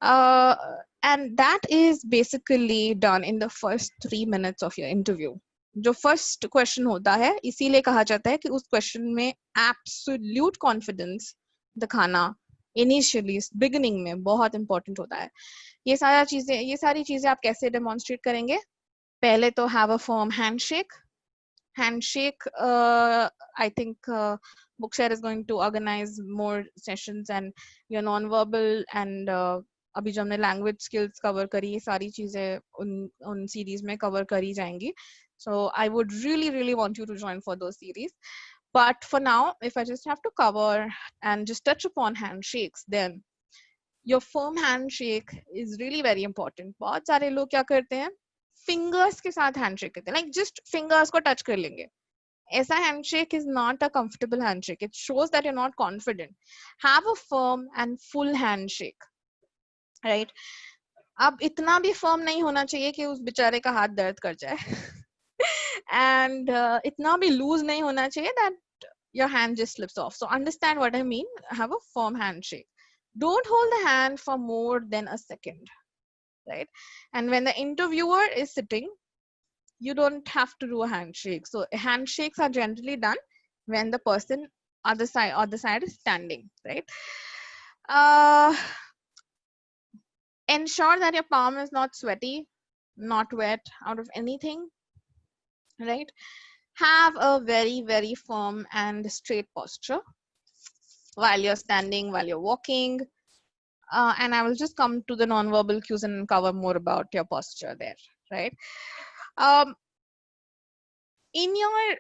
And that is basically done in the first 3 minutes of your interview. जो first question होता है, इसीलिए कहा जाता है कि उस question में एब्सोल्यूट कॉन्फिडेंस दिखाना इनिशियली बिगिनिंग में बहुत इंपॉर्टेंट होता है। ये सारी चीजें आप कैसे डेमोन्स्ट्रेट करेंगे? पहले तो have a firm handshake. I think Bookshare is going to organize more sessions and your non-verbal and अभी जो हमने लैंग्वेज स्किल्स कवर करी, ये सारी चीजें उन सीरीज में कवर करी जाएंगी. So I would really want you to join for those series. But for now, if I just have to cover and just touch upon handshakes, then your firm handshake is really very important. बहुत सारे लोग क्या करते हैं, fingers के साथ handshake करते हैं, like just fingers को touch कर लेंगे. ऐसा handshake is not a comfortable handshake. It shows that you're not confident. Have a firm and full handshake, right? अब इतना भी firm नहीं होना चाहिए कि उस बेचारे का हाथ दर्द कर जाए. And itna bhi loose nahi hona chahiye that your hand just slips off. So understand what I mean. Have a firm handshake. Don't hold the hand for more than a second, right? And when the interviewer is sitting, you don't have to do a handshake. So handshakes are generally done when the person other side is standing, right? Ensure that your palm is not sweaty, not wet out of anything, right? Have a very firm and straight posture while you're standing, while you're walking, and I will just come to the non-verbal cues and cover more about your posture there, right? In your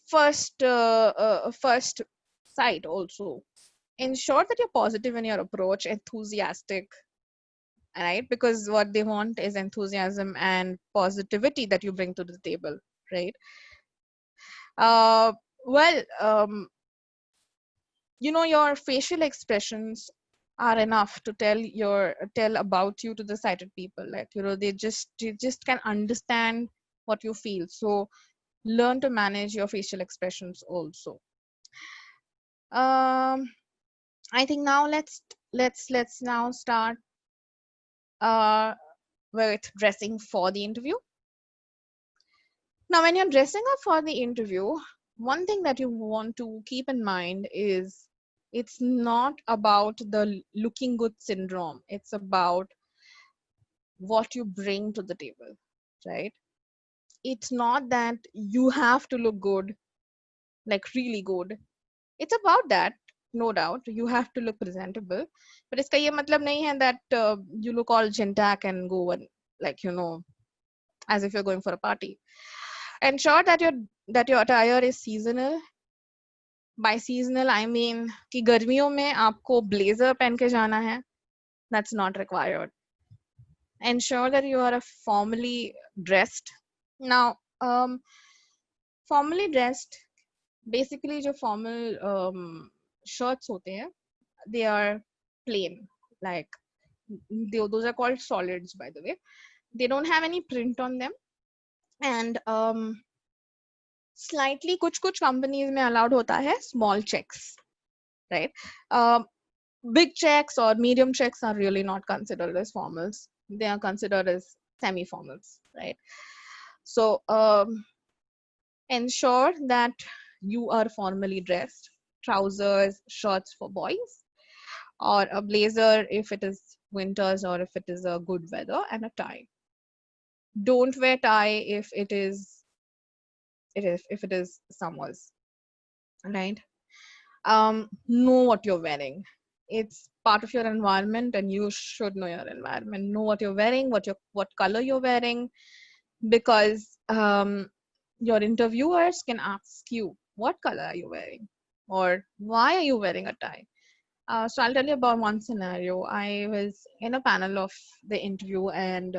first sight also, ensure that you're positive in your approach, enthusiastic, right? Because what they want is enthusiasm and positivity that you bring to the table, right? Your facial expressions are enough to tell about you to the sighted people. Like, they just can understand what you feel. So learn to manage your facial expressions also. I think now let's now start with dressing for the interview. Now, when you're dressing up for the interview, one thing that you want to keep in mind is it's not about the looking good syndrome. It's about what you bring to the table, right? It's not that you have to look good, like really good. It's about that, no doubt. You have to look presentable. But iska ye matlab nahi hai that you look all gentac and go and, like, as if you're going for a party. Ensure that your attire is seasonal. By seasonal, I mean कि गर्मियों में आपको blazer पहन के जाना है. That's not required. Ensure that you are formally dressed. Now, formally dressed, basically जो formal shirts होते हैं, they are plain. Like, those are called solids, by the way. They don't have any print on them. And slightly कुछ companies में allowed होता है small checks, right? Big checks or medium checks are really not considered as formals. They are considered as semi-formals, right? So ensure that you are formally dressed, trousers, shorts for boys, or a blazer if it is winters or if it is a good weather, and a tie. Don't wear tie if it is summers, right? Know what you're wearing. It's part of your environment, and you should know your environment. Know what you're wearing, what color you're wearing, because your interviewers can ask you, what color are you wearing, or why are you wearing a tie? So I'll tell you about one scenario. I was in a panel of the interview, and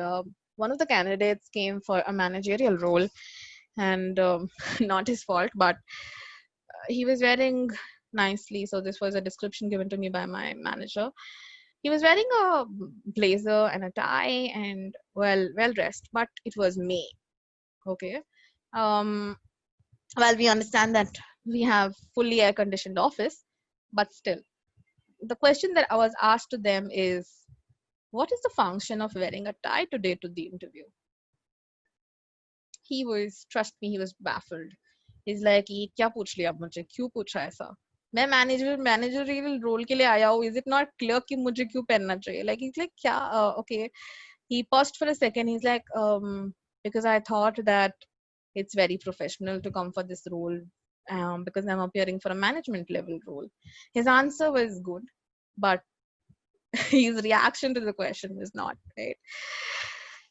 one of the candidates came for a managerial role, and not his fault, but he was wearing nicely. So this was a description given to me by my manager. He was wearing a blazer and a tie, and well dressed, but it was May. Okay. Well, we understand that we have fully air conditioned office, but still, the question that I was asked to them is, what is the function of wearing a tie today to the interview? He was, trust me, he was baffled. He's like, ये क्या पूछ लिया मुझे, क्यों पूछा ऐसा? मैं managerial role के लिए आया हूँ. Is it not clear कि मुझे क्यों पहनना चाहिए? Like, he's like, क्या? Okay. He paused for a second. He's like, because I thought that it's very professional to come for this role, because I'm appearing for a management level role. His answer was good, but his reaction to the question was not, right?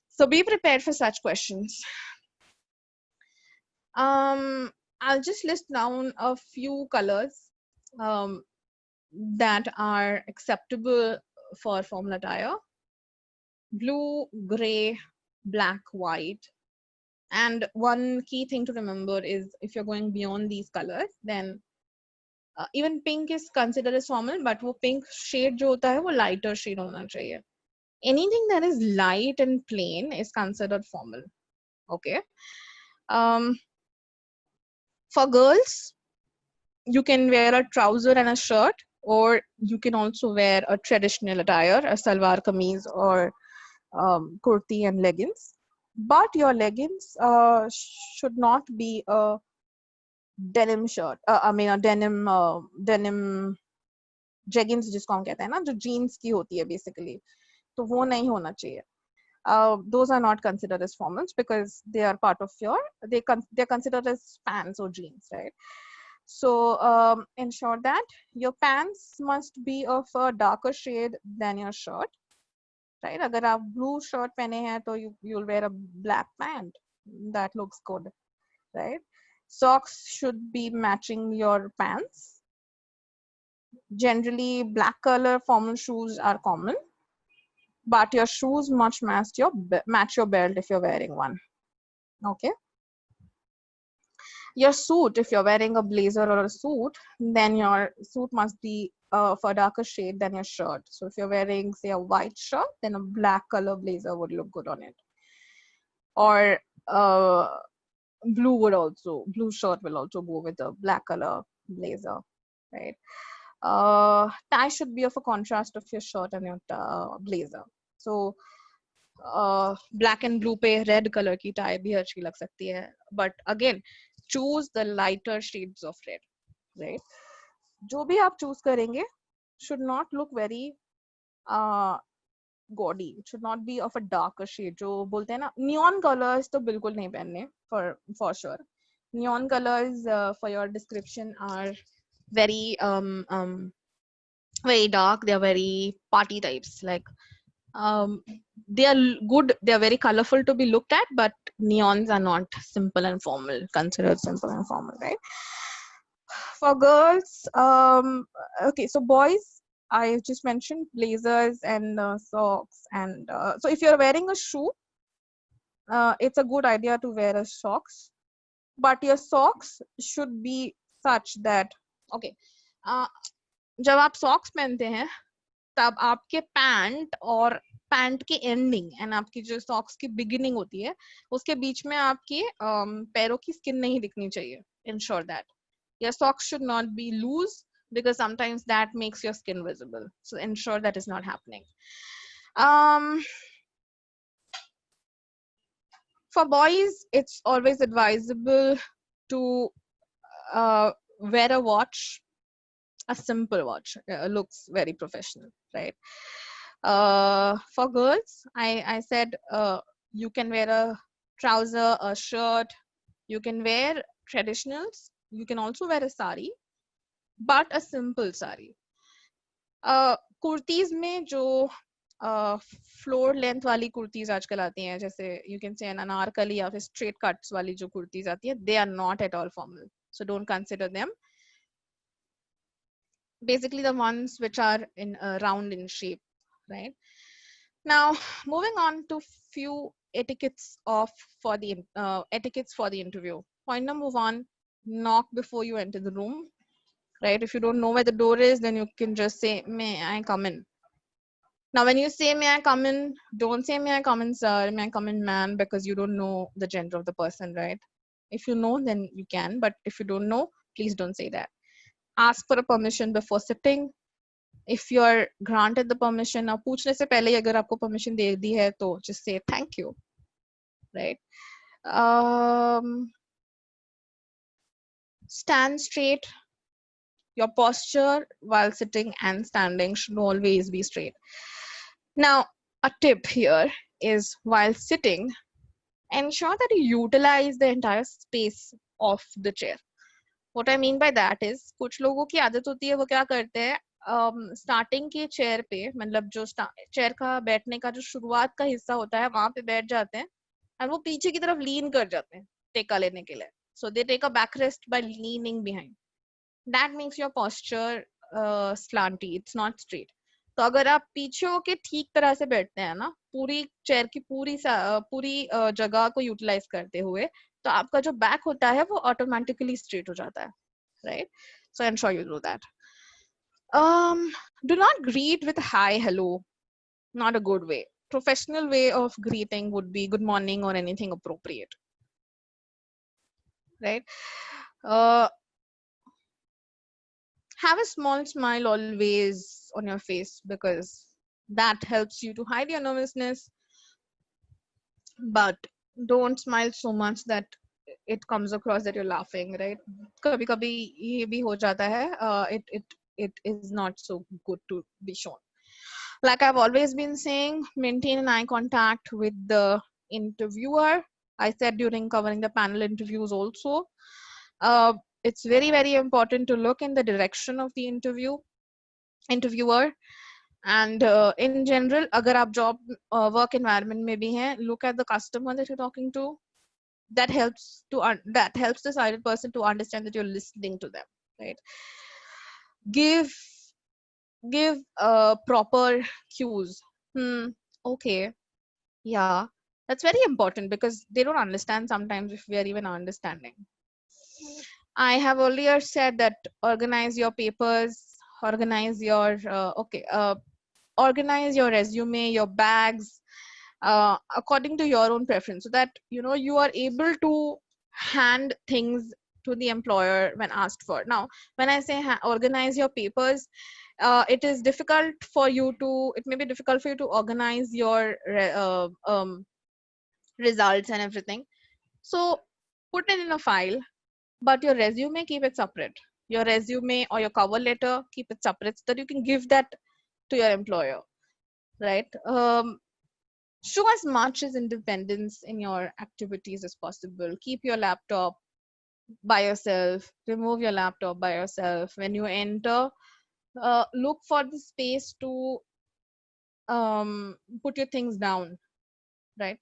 So be prepared for such questions. I'll just list down a few colors that are acceptable for formal attire: blue, gray, black, white. And one key thing to remember is, if you're going beyond these colors, then even pink is considered as formal, but वो pink shade जो होता है वो lighter shade होना चाहिए. Anything that is light and plain is considered formal. Okay. For girls, you can wear a trouser and a shirt, or you can also wear a traditional attire, a salwar kameez or kurti and leggings. But your leggings should not be a denim shirt. I mean a denim jeggings जिसको हम कहते हैं ना, जो jeans की होती है basically. तो वो नहीं होना चाहिए. Those are not considered as formals because they are part of your, they're considered as pants or jeans, right? So ensure that your pants must be of a darker shade than your shirt, right? अगर आप blue shirt पहने हैं तो you'll wear a black pant. That looks good, right? Socks should be matching your pants. Generally, black color formal shoes are common, but your shoes must match your belt if you're wearing one. Okay. Your suit, if you're wearing a blazer or a suit, then your suit must be of a darker shade than your shirt. So if you're wearing, say, a white shirt, then a black color blazer would look good on it. Or blue shirt will also go with a black color blazer, right? Tie should be of a contrast of your shirt and your blazer. So black and blue पे red color की tie भी अच्छी लग सकती है. But again, choose the lighter shades of red, right? जो भी आप choose करेंगे should not look very gaudy. It should not be of a darker shade. जो बोलते हैं ना, neon colors तो बिल्कुल नहीं पहनने for sure. Neon colors for your description are very very dark. They are very party types. Like they are good. They are very colorful to be looked at, but neons are not simple and formal. Considered simple and formal, right? For girls, okay. So boys, I just mentioned blazers and socks, and so if you're wearing a shoe, it's a good idea to wear a socks, but your socks should be such that, okay, जब आप socks पहनते हैं तब आपके pant और pant की ending and आपकी जो सॉक्स की बिगिनिंग होती है उसके बीच में आपके पैरों की स्किन नहीं दिखनी चाहिए. Ensure that your socks should not be loose because sometimes that makes your skin visible. So ensure that is not happening. For boys, it's always advisable to wear a watch, a simple watch. Looks very professional, right? For girls, I said you can wear a trouser, a shirt, you can wear traditionals, you can also wear a sari, but a simple sari. Kurtis में जो floor length वाली कुर्तीज आजकल आती हैं, जैसे you can say Anarkali या फिर straight cuts वाली जो कुर्तीज आती है, they are not at all formal, so don't consider them. Basically the ones which are in round in shape, right? Now moving on to few etiquettes for the interview. Point number 1, knock before you enter the room, right? If you don't know where the door is, then you can just say, may I come in? Now when you say may I come in, don't say may I come in sir, may I come in ma'am, because you don't know the gender of the person, right? If you know, then you can, but if you don't know, please don't say that. Ask for a permission before sitting. If you're granted the permission, अब पूछने से पहले ही अगर आपको permission दे दी है, तो just say thank you, right? Stand straight. Your posture while sitting and standing should always be straight. Now, a tip here is while sitting, ensure that you utilize the entire space of the chair. What I mean by that is, कुछ लोगों की आदत होती है, वो क्या करते हैं, स्टार्टिंग के चेयर पे, मतलब जो चेयर का बैठने का जो शुरुआत का हिस्सा होता है, वहां पे बैठ जाते हैं और वो पीछे की तरफ लीन कर जाते हैं टेका लेने के लिए. So they take a backrest by leaning behind. That makes your posture slanty. It's not straight. तो अगर आप पीछे होके ठीक तरह से बैठते हैं ना, पूरी चेयर की पूरी जगह को यूटिलाइज करते हुए, तो आपका जो बैक होता है वो ऑटोमेटिकली स्ट्रेट हो जाता है, right? So ensure you do that. Do not greet with hi, hello. Not a good way. Professional way of greeting would be good morning or anything appropriate, right? Have a small smile always on your face, because that helps you to hide your nervousness, but don't smile so much that it comes across that you're laughing, right? Kabhi kabhi ye bhi ho jata hai. It is not so good to be shown. Like I've always been saying, maintain an eye contact with the interviewer. I said during covering the panel interviews also. It's very, very important to look in the direction of the interviewer. And in general, agar aap job work environment mein bhi hain, look at the customer that you're talking to. That helps the sighted person to understand that you're listening to them, right? Give proper cues. Okay, yeah, that's very important, because they don't understand sometimes if we are even understanding. I have earlier said that organize your papers, organize your organize your resume, your bags, according to your own preference, so that you are able to hand things to the employer when asked for. Now, when I say organize your papers, it may be difficult for you to organize your results and everything. So put it in a file, but your resume, keep it separate. Your resume or your cover letter, keep it separate, so that you can give that to your employer, right? Show as much as independence in your activities as possible. Keep your laptop by yourself. Remove your laptop by yourself. When you enter, look for the space to put your things down, right?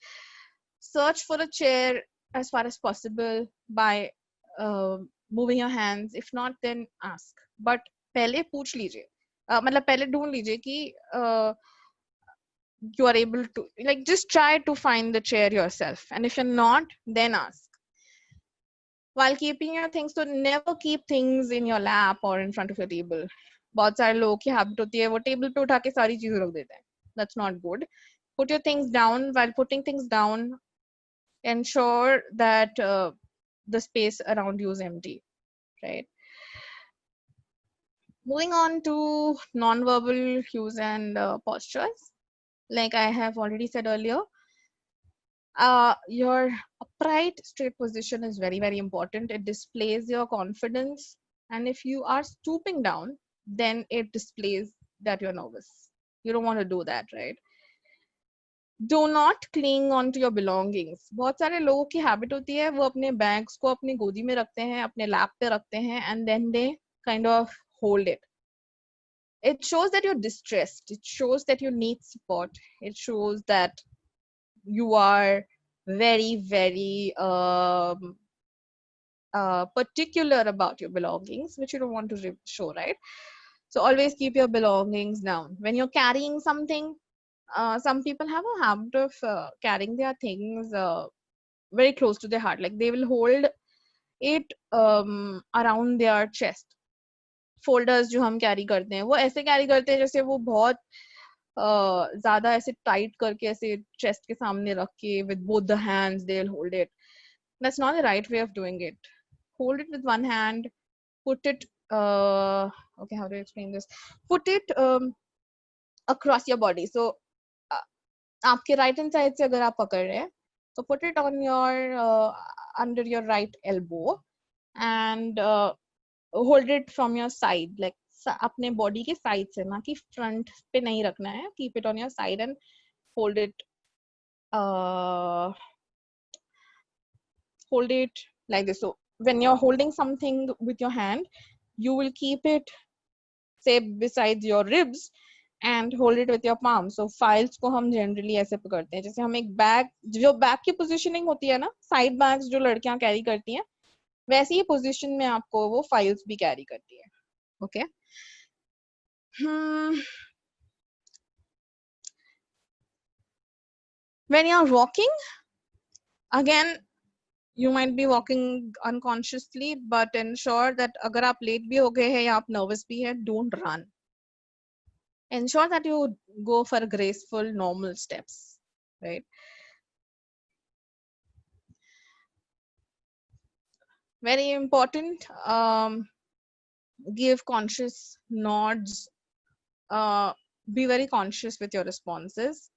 Search for a chair as far as possible by moving your hands. If not, then ask. But पहले पूछ लीजिए, मतलब पहले ढूंढ लीजिए कि you are able to, like, just try to find the chair yourself, and if you're not, then ask. While keeping your things, so never keep things in your lap or in front of your table. बहुत सारे लोगों की habit होती है वो table पे उठा के सारी चीजें रख देते हैं. That's not good. Put your things down. While putting things down, ensure that the space around you is empty, right? Moving on to non-verbal cues and postures. Like I have already said earlier, Your upright straight position is very, very important. It displays your confidence. And if you are stooping down, then it displays that you're nervous. You don't want to do that, right? Do not cling on to your belongings. बहुत सारे लोगों की habit होती है, वो अपने bags को अपनी गोदी में रखते हैं, अपने lap पे रखते हैं, and then they kind of hold it. It shows that you're distressed. It shows that you need support. It shows that you are very, very particular about your belongings, which you don't want to show, right? So always keep your belongings down. When you're carrying something, some people have a habit of carrying their things very close to their heart. Like they will hold it around their chest. Folders जो हम carry करते हैं, वो ऐसे carry करते हैं जैसे वो बहुत ज़्यादा ऐसे tight करके ऐसे chest के सामने रख के with both the hands they'll hold it. That's not the right way of doing it. Hold it with one hand, put it okay, how do I explain this? Put it across your body. So आपके right hand side से अगर आप पकड़ रहे हैं, so put it on your under your right elbow and hold it from your side, like अपने body के side से, ना कि front पे नहीं रखना है. Keep it on your side and hold it like this. So when you're holding something with your hand, you will keep it say beside your ribs and hold it with your palm. So files को हम generally ऐसे पकड़ते हैं, जैसे हम एक bag, जो bag की positioning होती है ना, side bags जो लड़कियां carry करती हैं, वैसी ही position में आपको वो files भी carry करती है. Okay. When you're walking, again, you might be walking unconsciously, but ensure that अगर आप late भी हो गए हैं या आप nervous भी हैं, don't run. Ensure that you go for graceful, normal steps, right? Very important. Give conscious nods. Be very conscious with your responses.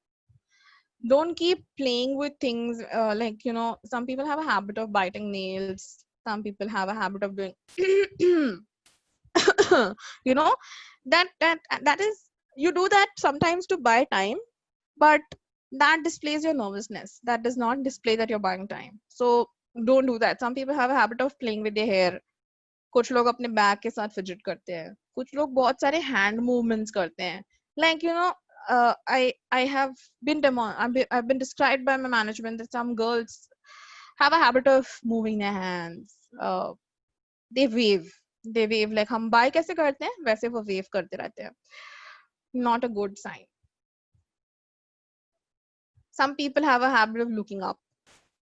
Don't keep playing with things like, you know, some people have a habit of biting nails. Some people have a habit of doing, you know, that is, you do that sometimes to buy time, but that displays your nervousness. That does not display that you're buying time. So don't do that. Some people have a habit of playing with their hair. कुछ लोग अपने bag के साथ fidget करते हैं. कुछ लोग बहुत सारे hand movements करते हैं. Like, you know, I've been described by my management that some girls have a habit of moving their hands. They wave like हम बाय कैसे करते हैं वैसे वो wave करते रहते हैं. Not a good sign. Some people have a habit of looking up.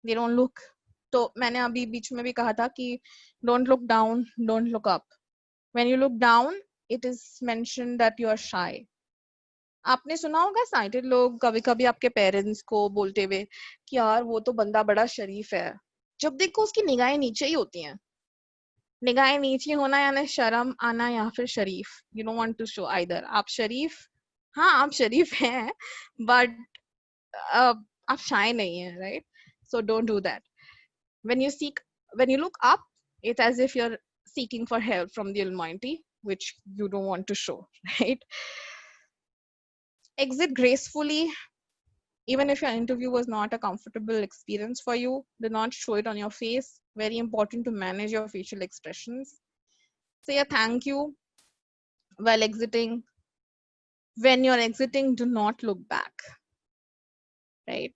They don't look. तो मैंने अभी बीच में भी कहा था कि don't look down, don't look up. When you look down, it is mentioned that you are shy. आपने सुना होगा sighted लोग कभी-कभी आपके parents को बोलते हुए कि यार वो तो बंदा बड़ा शरीफ है. जब देखो उसकी निगाहें नीचे ही होती हैं. निगाहें नीचे होना यानी शर्म आना या फिर शरीफ. You don't want to show either. आप शरीफ, हाँ आप शरीफ हैं, but आप shy नहीं हैं, right? So don't do that. When you look up, it's as if you're seeking for help from the Almighty, which you don't want to show, right? Exit gracefully. Even if your interview was not a comfortable experience for you, do not show it on your face. Very important to manage your facial expressions. Say a thank you while exiting. When you're exiting, do not look back, right?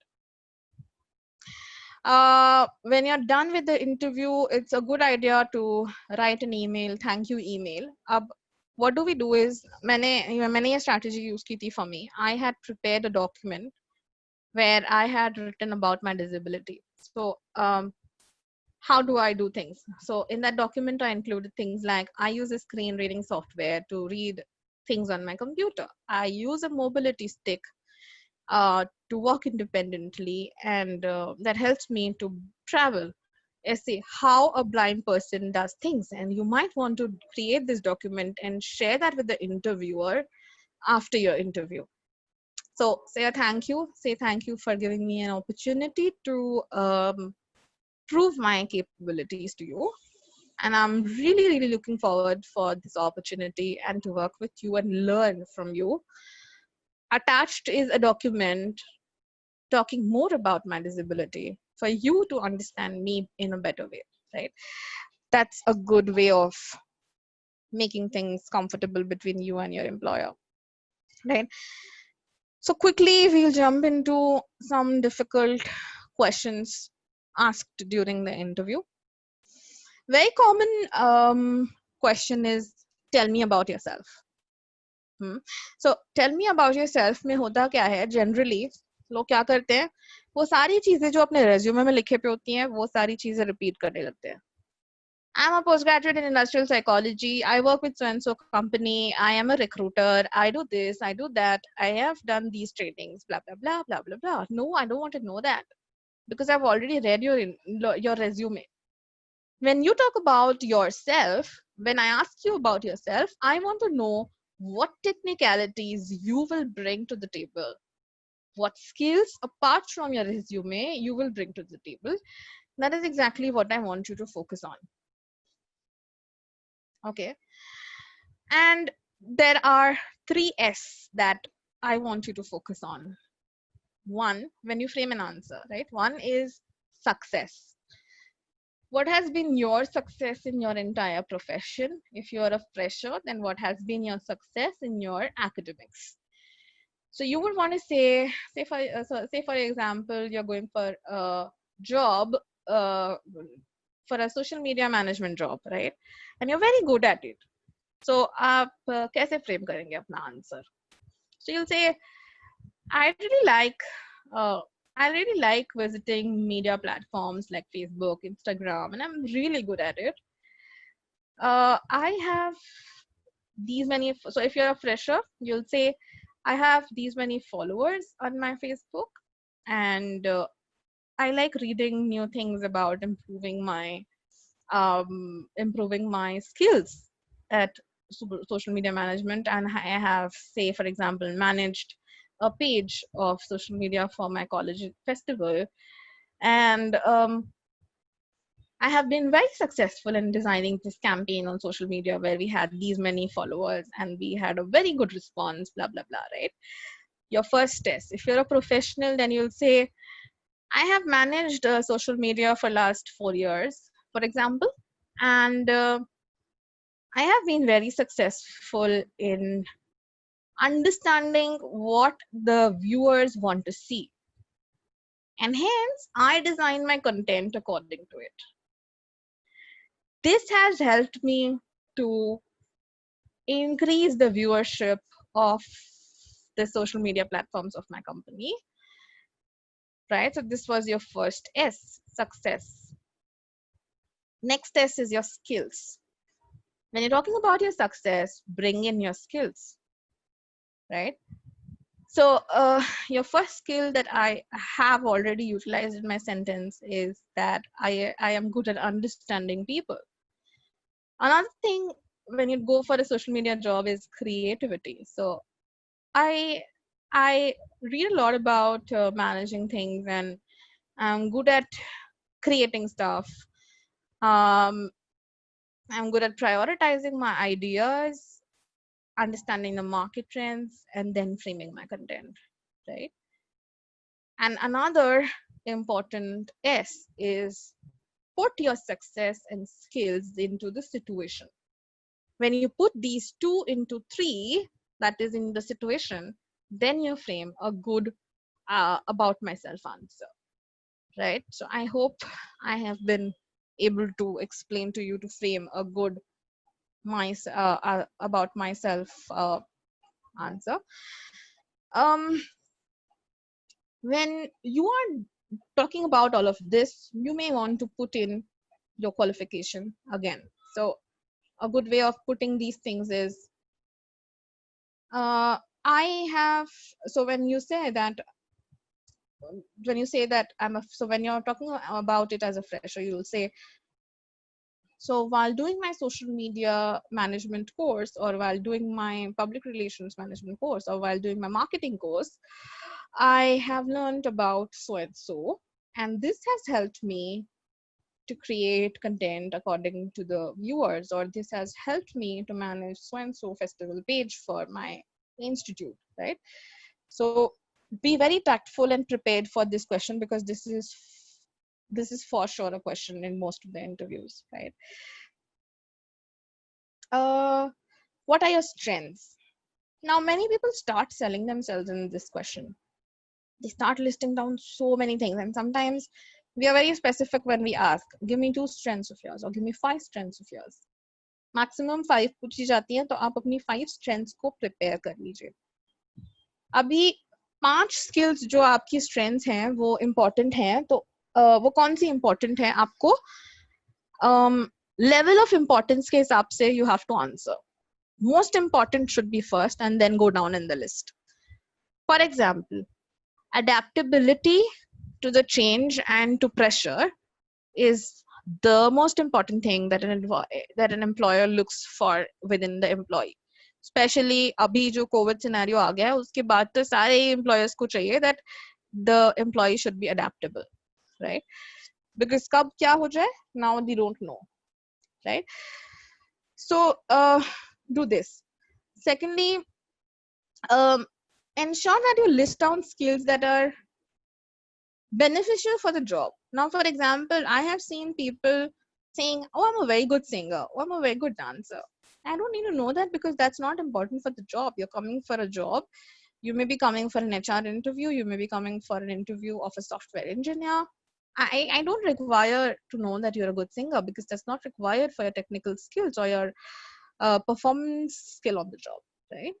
When you're done with the interview, it's a good idea to write an email, thank you email. What do we do is, मैंने ये strategy use की थी for me. I had prepared a document where I had written about my disability. So how do I do things? So in that document, I included things like I use a screen reading software to read things on my computer. I use a mobility stick to walk independently, and that helps me to travel. Essay how a blind person does things, and you might want to create this document and share that with the interviewer after your interview. So say a thank you. Say thank you for giving me an opportunity to prove my capabilities to you. And I'm really, really looking forward for this opportunity and to work with you and learn from you. Attached is a document talking more about my disability for you to understand me in a better way, right? That's a good way of making things comfortable between you and your employer, right? So quickly, we'll jump into some difficult questions asked during the interview. Very common question is, tell me about yourself. So tell me about yourself में होता क्या है generally लोग क्या करते हैं वो सारी चीजें जो अपने resume में लिखे पे होती हैं वो सारी चीजें repeat करने लगते हैं. I'm a postgraduate in industrial psychology. I work with so-and-so company. I am a recruiter. I do this. I do that. I have done these trainings. Blah blah blah blah blah blah. No, I don't want to know that because I've already read your resume. When you talk about yourself, when I ask you about yourself, I want to know what technicalities you will bring to the table. What skills apart from your resume you will bring to the table. That is exactly what I want you to focus on. Okay, and there are 3 S that I want you to focus on. One, when you frame an answer, right? One is success. What has been your success in your entire profession? If you're a fresher, then what has been your success in your academics? So you would want to say for example, you're going for a job, for a social media management job, right? And you're very good at it. So आप कैसे frame करेंगे अपना answer? So you'll say, I really like visiting media platforms like Facebook, Instagram, and I'm really good at it. I have these many. So if you're a fresher, you'll say, I have these many followers on my Facebook, and I like reading new things about improving my skills at social media management, and I have, say for example, managed a page of social media for my college festival, and I have been very successful in designing this campaign on social media where we had these many followers and we had a very good response, blah blah blah, right? Your first test. If you're a professional, then you'll say, I have managed social media for last 4 years, for example, and I have been very successful in understanding what the viewers want to see. And hence, I design my content according to it. This has helped me to increase the viewership of the social media platforms of my company. Right? So this was your first S, success. Next S is your skills. When you're talking about your success, bring in your skills. Right? So your first skill that I have already utilized in my sentence is that I am good at understanding people. Another thing when you go for a social media job is creativity. So I read a lot about managing things, and I'm good at creating stuff. I'm good at prioritizing my ideas, understanding the market trends, and then framing my content, right? And another important S is put your success and skills into the situation. When you put these 2 into 3, that is in the situation, then you frame a good about myself answer, right? So I hope I have been able to explain to you to frame a good about myself answer. When you are talking about all of this, you may want to put in your qualification again. So a good way of putting these things is, so when you say that when you're talking about it as a fresher, you'll say, So while doing my social media management course, or while doing my public relations management course, or while doing my marketing course, I have learned about so and so, and this has helped me to create content according to the viewers, or this has helped me to manage so and so festival page for my institute, right? So be very tactful and prepared for this question, because this is for sure a question in most of the interviews, right? What are your strengths? Now, many people start selling themselves in this question. They start listing down so many things, and sometimes we are very specific when we ask, give me 2 strengths of yours, or give me 5 strengths of yours. Maximum 5 पूछी जाती है, तो आप अपनी 5 strengths को prepare कर लीजिए. अभी 5 skills जो आपकी strengths हैं वो important हैं, तो वो कौन सी important है आपको level of importance के हिसाब से you have to answer. Most important should be first and then go down in the list. For example, adaptability to the change and to pressure is the most important thing that an employer looks for within the employee. Especially अभी जो COVID scenario आ गया है, उसके बाद तो सारे employers को चाहिए that the employee should be adaptable, right? Because कब क्या हो जाए, now they don't know, right? So do this. Secondly, ensure that you list down skills that are beneficial for the job. Now, for example, I have seen people saying, oh, I'm a very good singer, or I'm a very good dancer. I don't need to know that, because that's not important for the job. You're coming for a job. You may be coming for an HR interview. You may be coming for an interview of a software engineer. I don't require to know that you're a good singer, because that's not required for your technical skills or your performance skill on the job, right?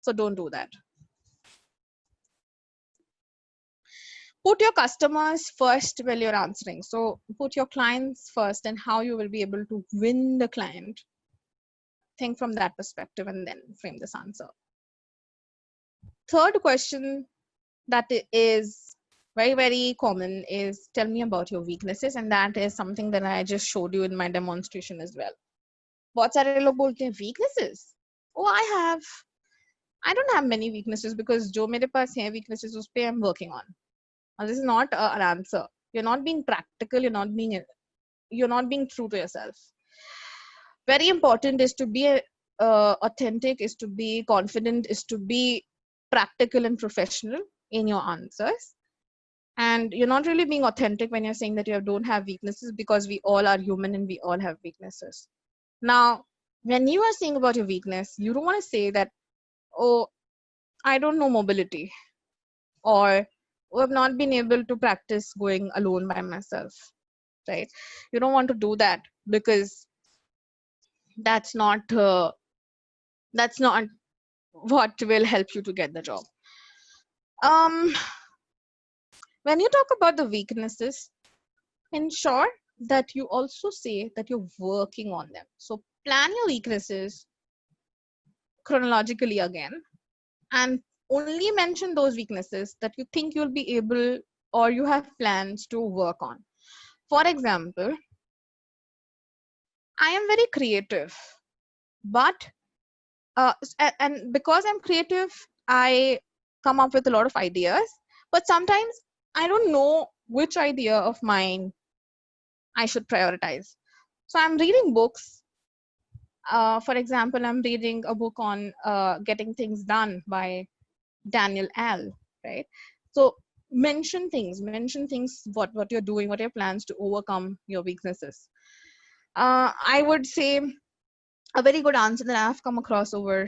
So don't do that. Put your customers first while you're answering. So put your clients first and how you will be able to win the client. Think from that perspective and then frame this answer. Third question that is very, very common is, tell me about your weaknesses. And that is something that I just showed you in my demonstration as well. बहुत सारे लोग बोलते हैं weaknesses. Oh, I don't have many weaknesses, because जो मेरे पास हैं weaknesses उस पे I'm working on. This is not an answer. You're not being practical. You're not being true to yourself. Very important is to be authentic, is to be confident, is to be practical and professional in your answers. And you're not really being authentic when you're saying that you don't have weaknesses, because we all are human and we all have weaknesses. Now, when you are saying about your weakness, you don't want to say that, oh, I don't know mobility, or who have not been able to practice going alone by myself, right? You don't want to do that, because that's not what will help you to get the job. When you talk about the weaknesses, ensure that you also say that you're working on them. So plan your weaknesses chronologically again, and only mention those weaknesses that you think you'll be able, or you have plans to work on. For example, I am very creative, but and because I'm creative, I come up with a lot of ideas, but sometimes I don't know which idea of mine I should prioritize. So I'm reading books. For example, I'm reading a book on Getting Things Done by Daniel Al, right? So mention things, what you're doing, what are your plans to overcome your weaknesses. I would say a very good answer that I've come across over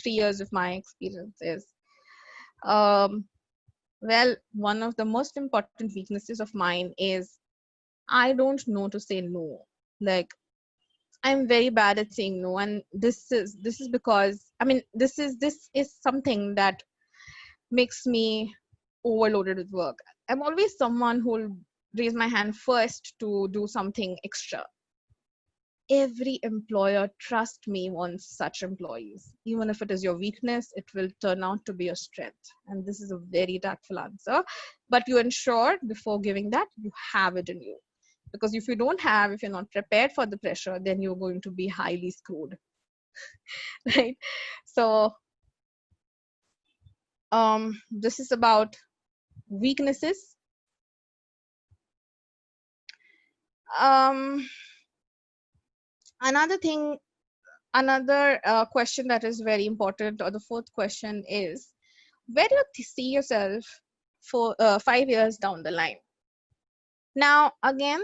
3 years of my experience is, well, one of the most important weaknesses of mine is I don't know to say no. Like, I'm very bad at saying no, and this is because, I mean, this is something that makes me overloaded with work. I'm always someone who will raise my hand first to do something extra. Every employer, trust me, wants such employees. Even if it is your weakness, it will turn out to be a strength. And this is a very tactful answer, but you ensure before giving that you have it in you. Because if you don't have, if you're not prepared for the pressure, then you're going to be highly screwed. Right? So this is about weaknesses. Another thing, another question that is very important, or the fourth question is, where do you see yourself for 5 years down the line? Now, again,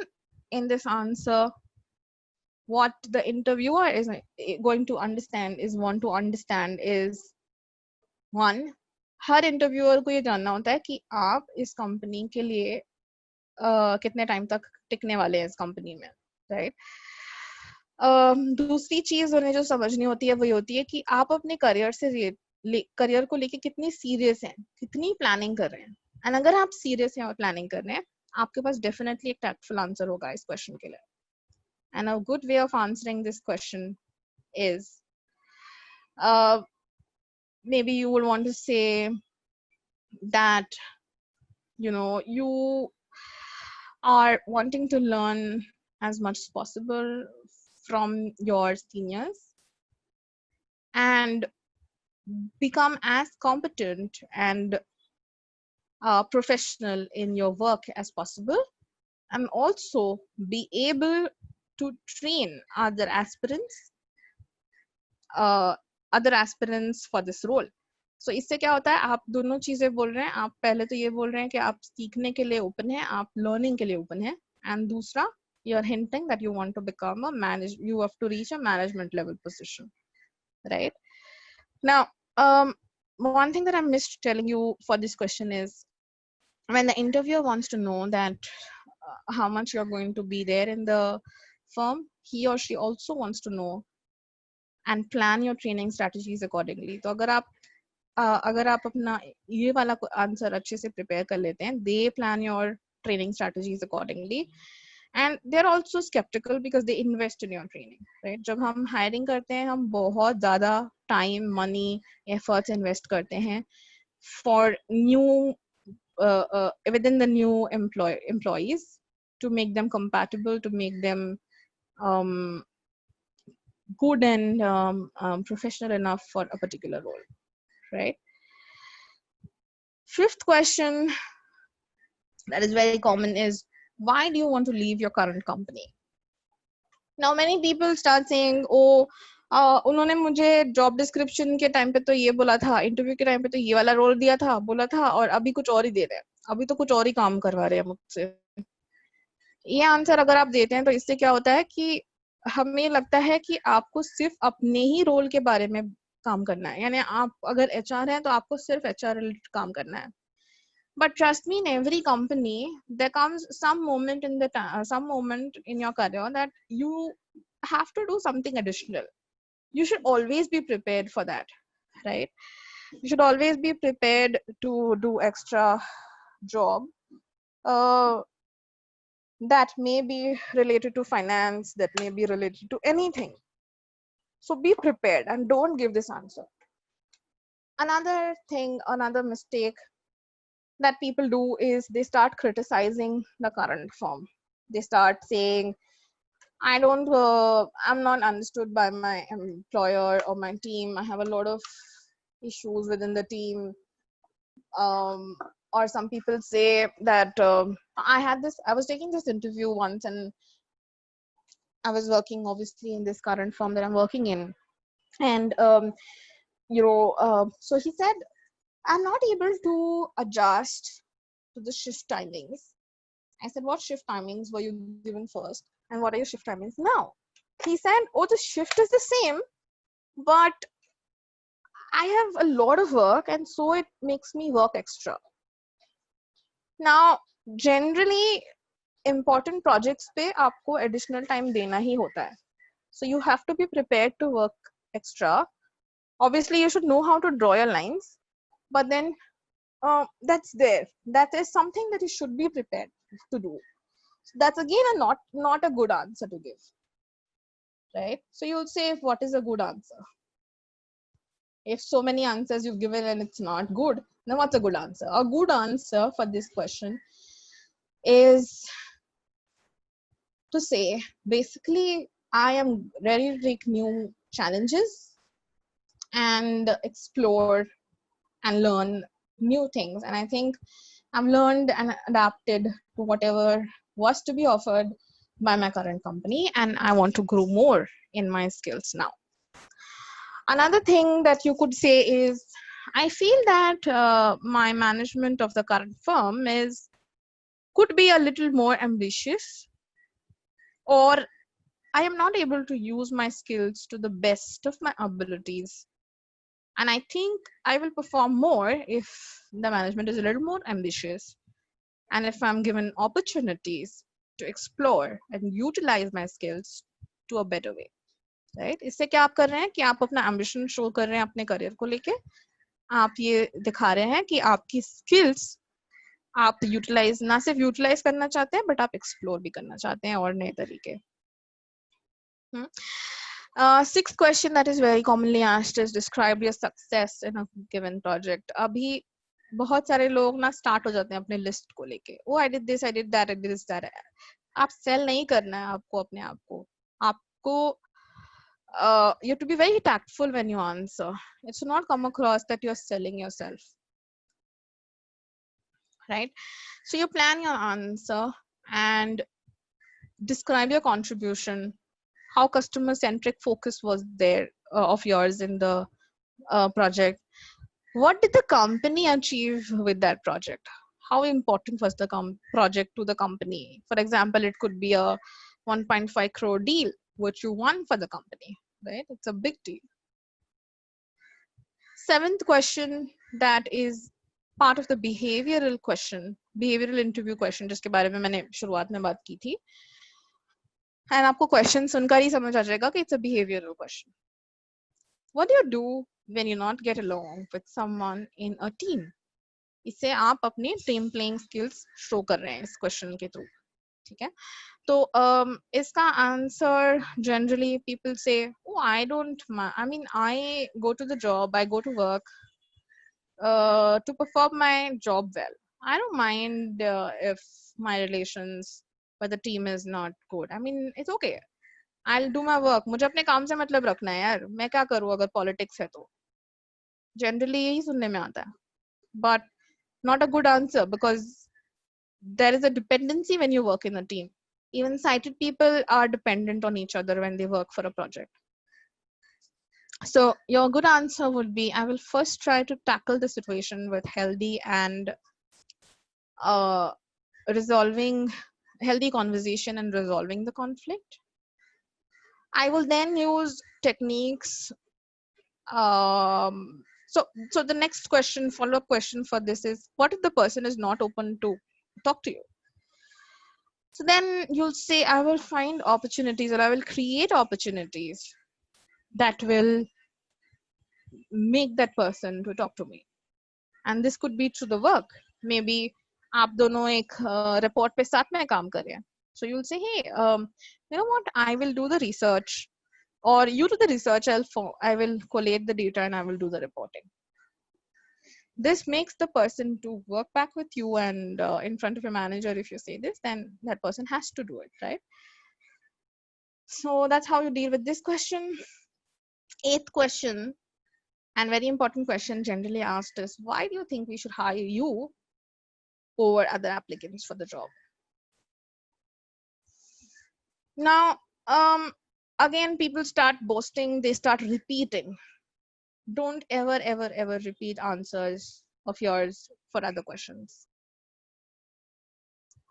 in this answer, what the interviewer is going to understand is, one, her interviewer को ये जानना होता है कि आप इस company के लिए कितने टाइम तक टिकने वाले हैं इस कंपनी में, राइट? दूसरी चीज उन्हें जो समझनी होती है वो ये होती है कि आप अपने करियर को लेके कितनी सीरियस हैं, कितनी प्लानिंग कर रहे हैं. एंड अगर आप सीरियस हैं और प्लानिंग कर रहे हैं, आपके पास डेफिनेटली एक टैक्टफुल आंसर होगा इस क्वेश्चन के लिए. And a good way of answering this question is, maybe you will want to say that, you know, you are wanting to learn as much as possible from your seniors and become as competent and professional in your work as possible, and also be able to train other aspirants for this role. So इससे क्या होता है, आप दोनों चीजें बोल रहे हैं. आप पहले तो ये बोल रहे हैं कि आप सीखने के लिए ओपन हैं, आप लर्निंग के लिए ओपन हैं, एंड दूसरा, you're hinting that you want to become you have to reach a management level position, right? Now, one thing that I missed telling you for this question is, when the interviewer wants to know that how much you're going to be there in the firm, he or she also wants to know and plan your training strategies accordingly. तो अगर आप अपना ये वाला answer अच्छे से prepare कर लेते हैं, they plan your training strategies accordingly, and they're also skeptical because they invest in your training, right? जब हम hiring करते हैं, हम बहुत ज़्यादा time, money, efforts invest करते हैं for new within the new employees, to make them compatible, to make them good and professional enough for a particular role, right? Fifth question that is very common is, why do you want to leave your current company? Now, many people start saying, oh, उन्होंने मुझे job description के time पे तो ये बोला था, interview के time पे तो ये वाला रोल दिया था, बोला था, और अभी कुछ और ही दे रहे हैं, अभी तो कुछ और ही काम करवा रहे हैं मुझसे. ये आंसर अगर आप देते हैं तो इससे क्या होता है कि हमें लगता है कि आपको सिर्फ अपने ही रोल के बारे में काम करना है, यानी आप अगर HR हैं तो आपको सिर्फ HR रिलेटेड काम करना है. But trust me, in every company there comes some moment in your career that you have to do something additional. You should always be prepared for that, right? You should always be prepared to do extra job that may be related to finance, that may be related to anything. So be prepared and don't give this answer. Another thing, another mistake that people do is they start criticizing the current firm. They start saying, I'm not understood by my employer or my team. I have a lot of issues within the team. Or some people say that I was taking this interview once, and I was working obviously in this current firm that I'm working in. And, so he said, I'm not able to adjust to the shift timings. I said, what shift timings were you given first? And what are your shift timings now? He said, oh, the shift is the same, but I have a lot of work, and so it makes me work extra. Now, generally, important projects पे आपको additional time देना ही होता है. So you have to be prepared to work extra. Obviously, you should know how to draw your lines, but then that's there. That is something that you should be prepared to do. So that's again not a good answer to give, right? So you'll say, what is a good answer? If so many answers you've given and it's not good, then what's a good answer? A good answer for this question is to say, basically, I am ready to take new challenges and explore and learn new things. And I think I've learned and adapted to whatever was to be offered by my current company, and I want to grow more in my skills now. Another thing that you could say is, I feel that my management of the current firm could be a little more ambitious, or I am not able to use my skills to the best of my abilities. And I think I will perform more if the management is a little more ambitious, and if I'm given opportunities to explore and utilize my skills to a better way. Right? इससे क्या आप कर रहे हैं कि आप अपना ambition show कर रहे हैं अपने career को लेके, आप ये दिखा रहे हैं कि आपकी skills आप utilize, ना सिर्फ utilize करना चाहते हैं, but आप explore भी करना चाहते हैं और नए तरीके. Sixth question that is very commonly asked is, describe your success in a given project. अभी बहुत सारे लोग ना start हो जाते हैं अपने list को लेके. Oh, I did this, I did that, I did this, that. आप sell नहीं करना है आपको अपने आप को. आपको you have to be very tactful when you answer. It should not come across that you're selling yourself. Right? So you plan your answer and describe your contribution. How customer-centric focus was there of yours in the project? What did the company achieve with that project? How important was the project to the company? For example, it could be a 1.5 crore deal, which you won for the company, right? It's a big deal. Seventh question, that is part of the behavioral question, behavioral interview question, जिसके बारे में मैंने शुरुआत में बात की थी. And आपको question सुनकर ही समझ आ जाएगा कि it's a behavioral question. What do you do when you not get along with someone in a team? इसे आप अपने team playing skills show कर रहे हैं इस question के through. ठीक है? तो इसका answer generally people say, oh, I mean, I go to the job, I go to work to perform my job well. I don't mind if my relations with the team is not good. I mean, it's okay. I'll do my work. मुझे अपने काम से मतलब रखना है यार. मैं क्या करूँ अगर politics है तो? Generally यही सुनने में आता है. But not a good answer, because there is a dependency when you work in a team. Even sighted people are dependent on each other when they work for a project. So your good answer would be, I will first try to tackle the situation with healthy and resolving healthy conversation and resolving the conflict. I will then use techniques. So the next question, follow-up question for this is, what if the person is not open to talk to you? So then you'll say, I will find opportunities, or I will create opportunities that will make that person to talk to me. And this could be through the work. Maybe आप दोनों एक report पे साथ में काम कर रहे हैं. So you'll say, hey, you know what? I will do the research, or you do the research. I will collate the data and I will do the reporting. This makes the person to work back with you, and in front of your manager, if you say this, then that person has to do it, right? So that's how you deal with this question. Eighth question, and very important question generally asked, is, why do you think we should hire you over other applicants for the job? Now, again, people start boasting, they start repeating. Don't ever repeat answers of yours for other questions.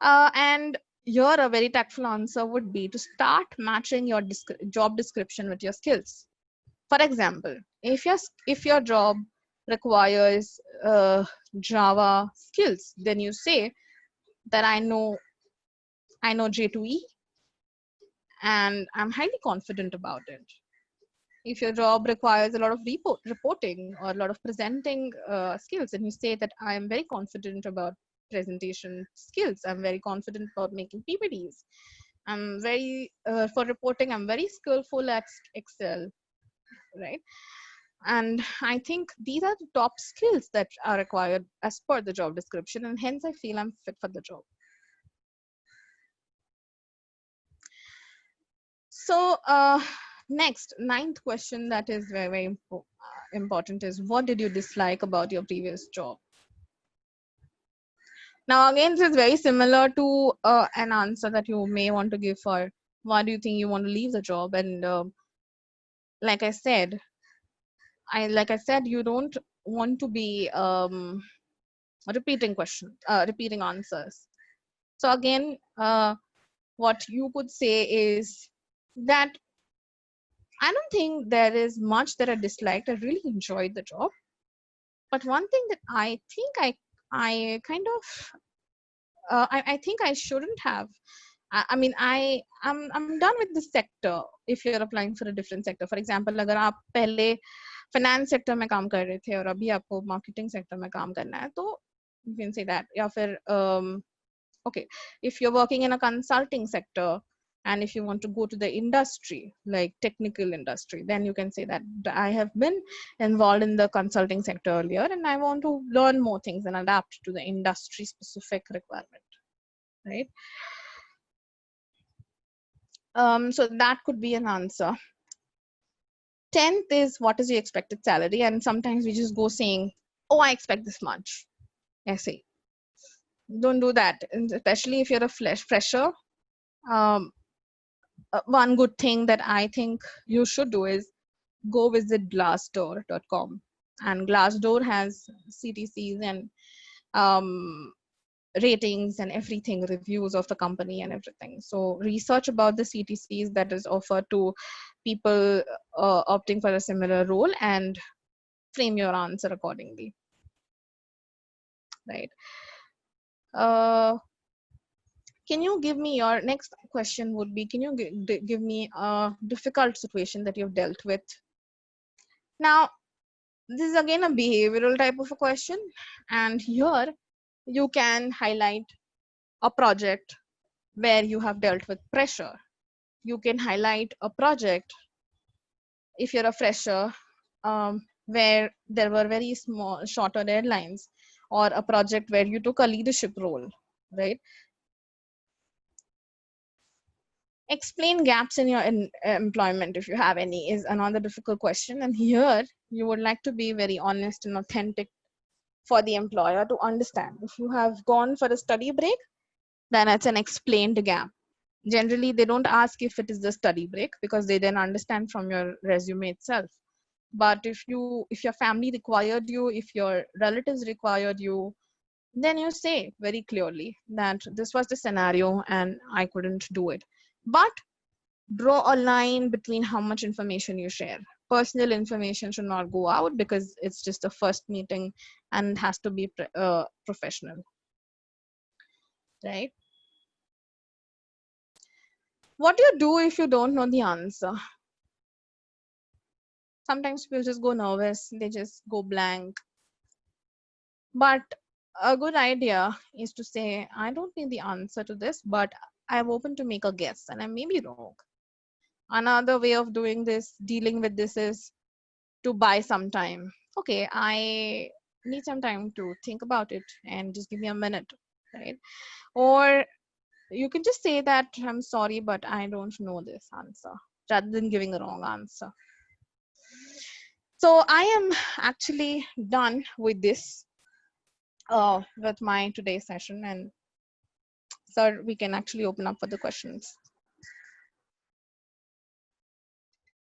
And here a very tactful answer would be to start matching your job description with your skills. For example, if your job requires Java skills, then you say that I know J2E and I'm highly confident about it. If your job requires a lot of reporting or a lot of presenting skills, and you say that I am very confident about presentation skills, I'm very confident about making PPTs, I'm very for reporting, I'm very skillful at Excel, right? And I think these are the top skills that are required as per the job description, and hence I feel I'm fit for the job. So next, ninth question that is very, very important is, what did you dislike about your previous job? Now again, this is very similar to an answer that you may want to give for why do you think you want to leave the job. And like I said, you don't want to be repeating answers. So again, what you could say is that I don't think there is much that I disliked. I really enjoyed the job. But one thing that I think I kind of I think I shouldn't have. I mean, I'm done with the sector. If you're applying for a different sector, for example, अगर आप पहले finance sector में काम कर रहे थे और अभी आपको marketing sector में काम करना है, तो you can say that. या फिर okay, if you're working in a consulting sector and if you want to go to the industry, like technical industry, then you can say that I have been involved in the consulting sector earlier and I want to learn more things and adapt to the industry specific requirement, right? So that could be an answer. 10th is, what is your expected salary? And sometimes we just go saying, oh, I expect this much. I say, don't do that, and especially if you're a fresher. One good thing that I think you should do is go visit Glassdoor.com, and Glassdoor has CTCs and ratings and everything, reviews of the company and everything. So research about the CTCs that is offered to people opting for a similar role and frame your answer accordingly, right? Can you give me your next question would be, can you give me a difficult situation that you've dealt with? Now, this is again a behavioral type of a question, and here you can highlight a project where you have dealt with pressure. You can highlight a project, if you're a fresher, where there were very small, shorter deadlines, or a project where you took a leadership role, right? Explain gaps in your employment, if you have any, is another difficult question. And here you would like to be very honest and authentic for the employer to understand. If you have gone for a study break, then it's an explained gap. Generally, they don't ask if it is the study break because they then understand from your resume itself. But if your family required you, if your relatives required you, then you say very clearly that this was the scenario and I couldn't do it. But draw a line between how much information you share. Personal information should not go out because it's just a first meeting and has to be professional, right? What do you do if you don't know the answer? Sometimes people just go nervous, they just go blank. But a good idea is to say, I don't know the answer to this, but I'm open to make a guess and I may be wrong. Another way of doing this, dealing with this, is to buy some time. Okay, I need some time to think about it and just give me a minute, right? Or you can just say that I'm sorry, but I don't know this answer, rather than giving a wrong answer. So I am actually done with this, with my today's session, and sir, we can actually open up for the questions.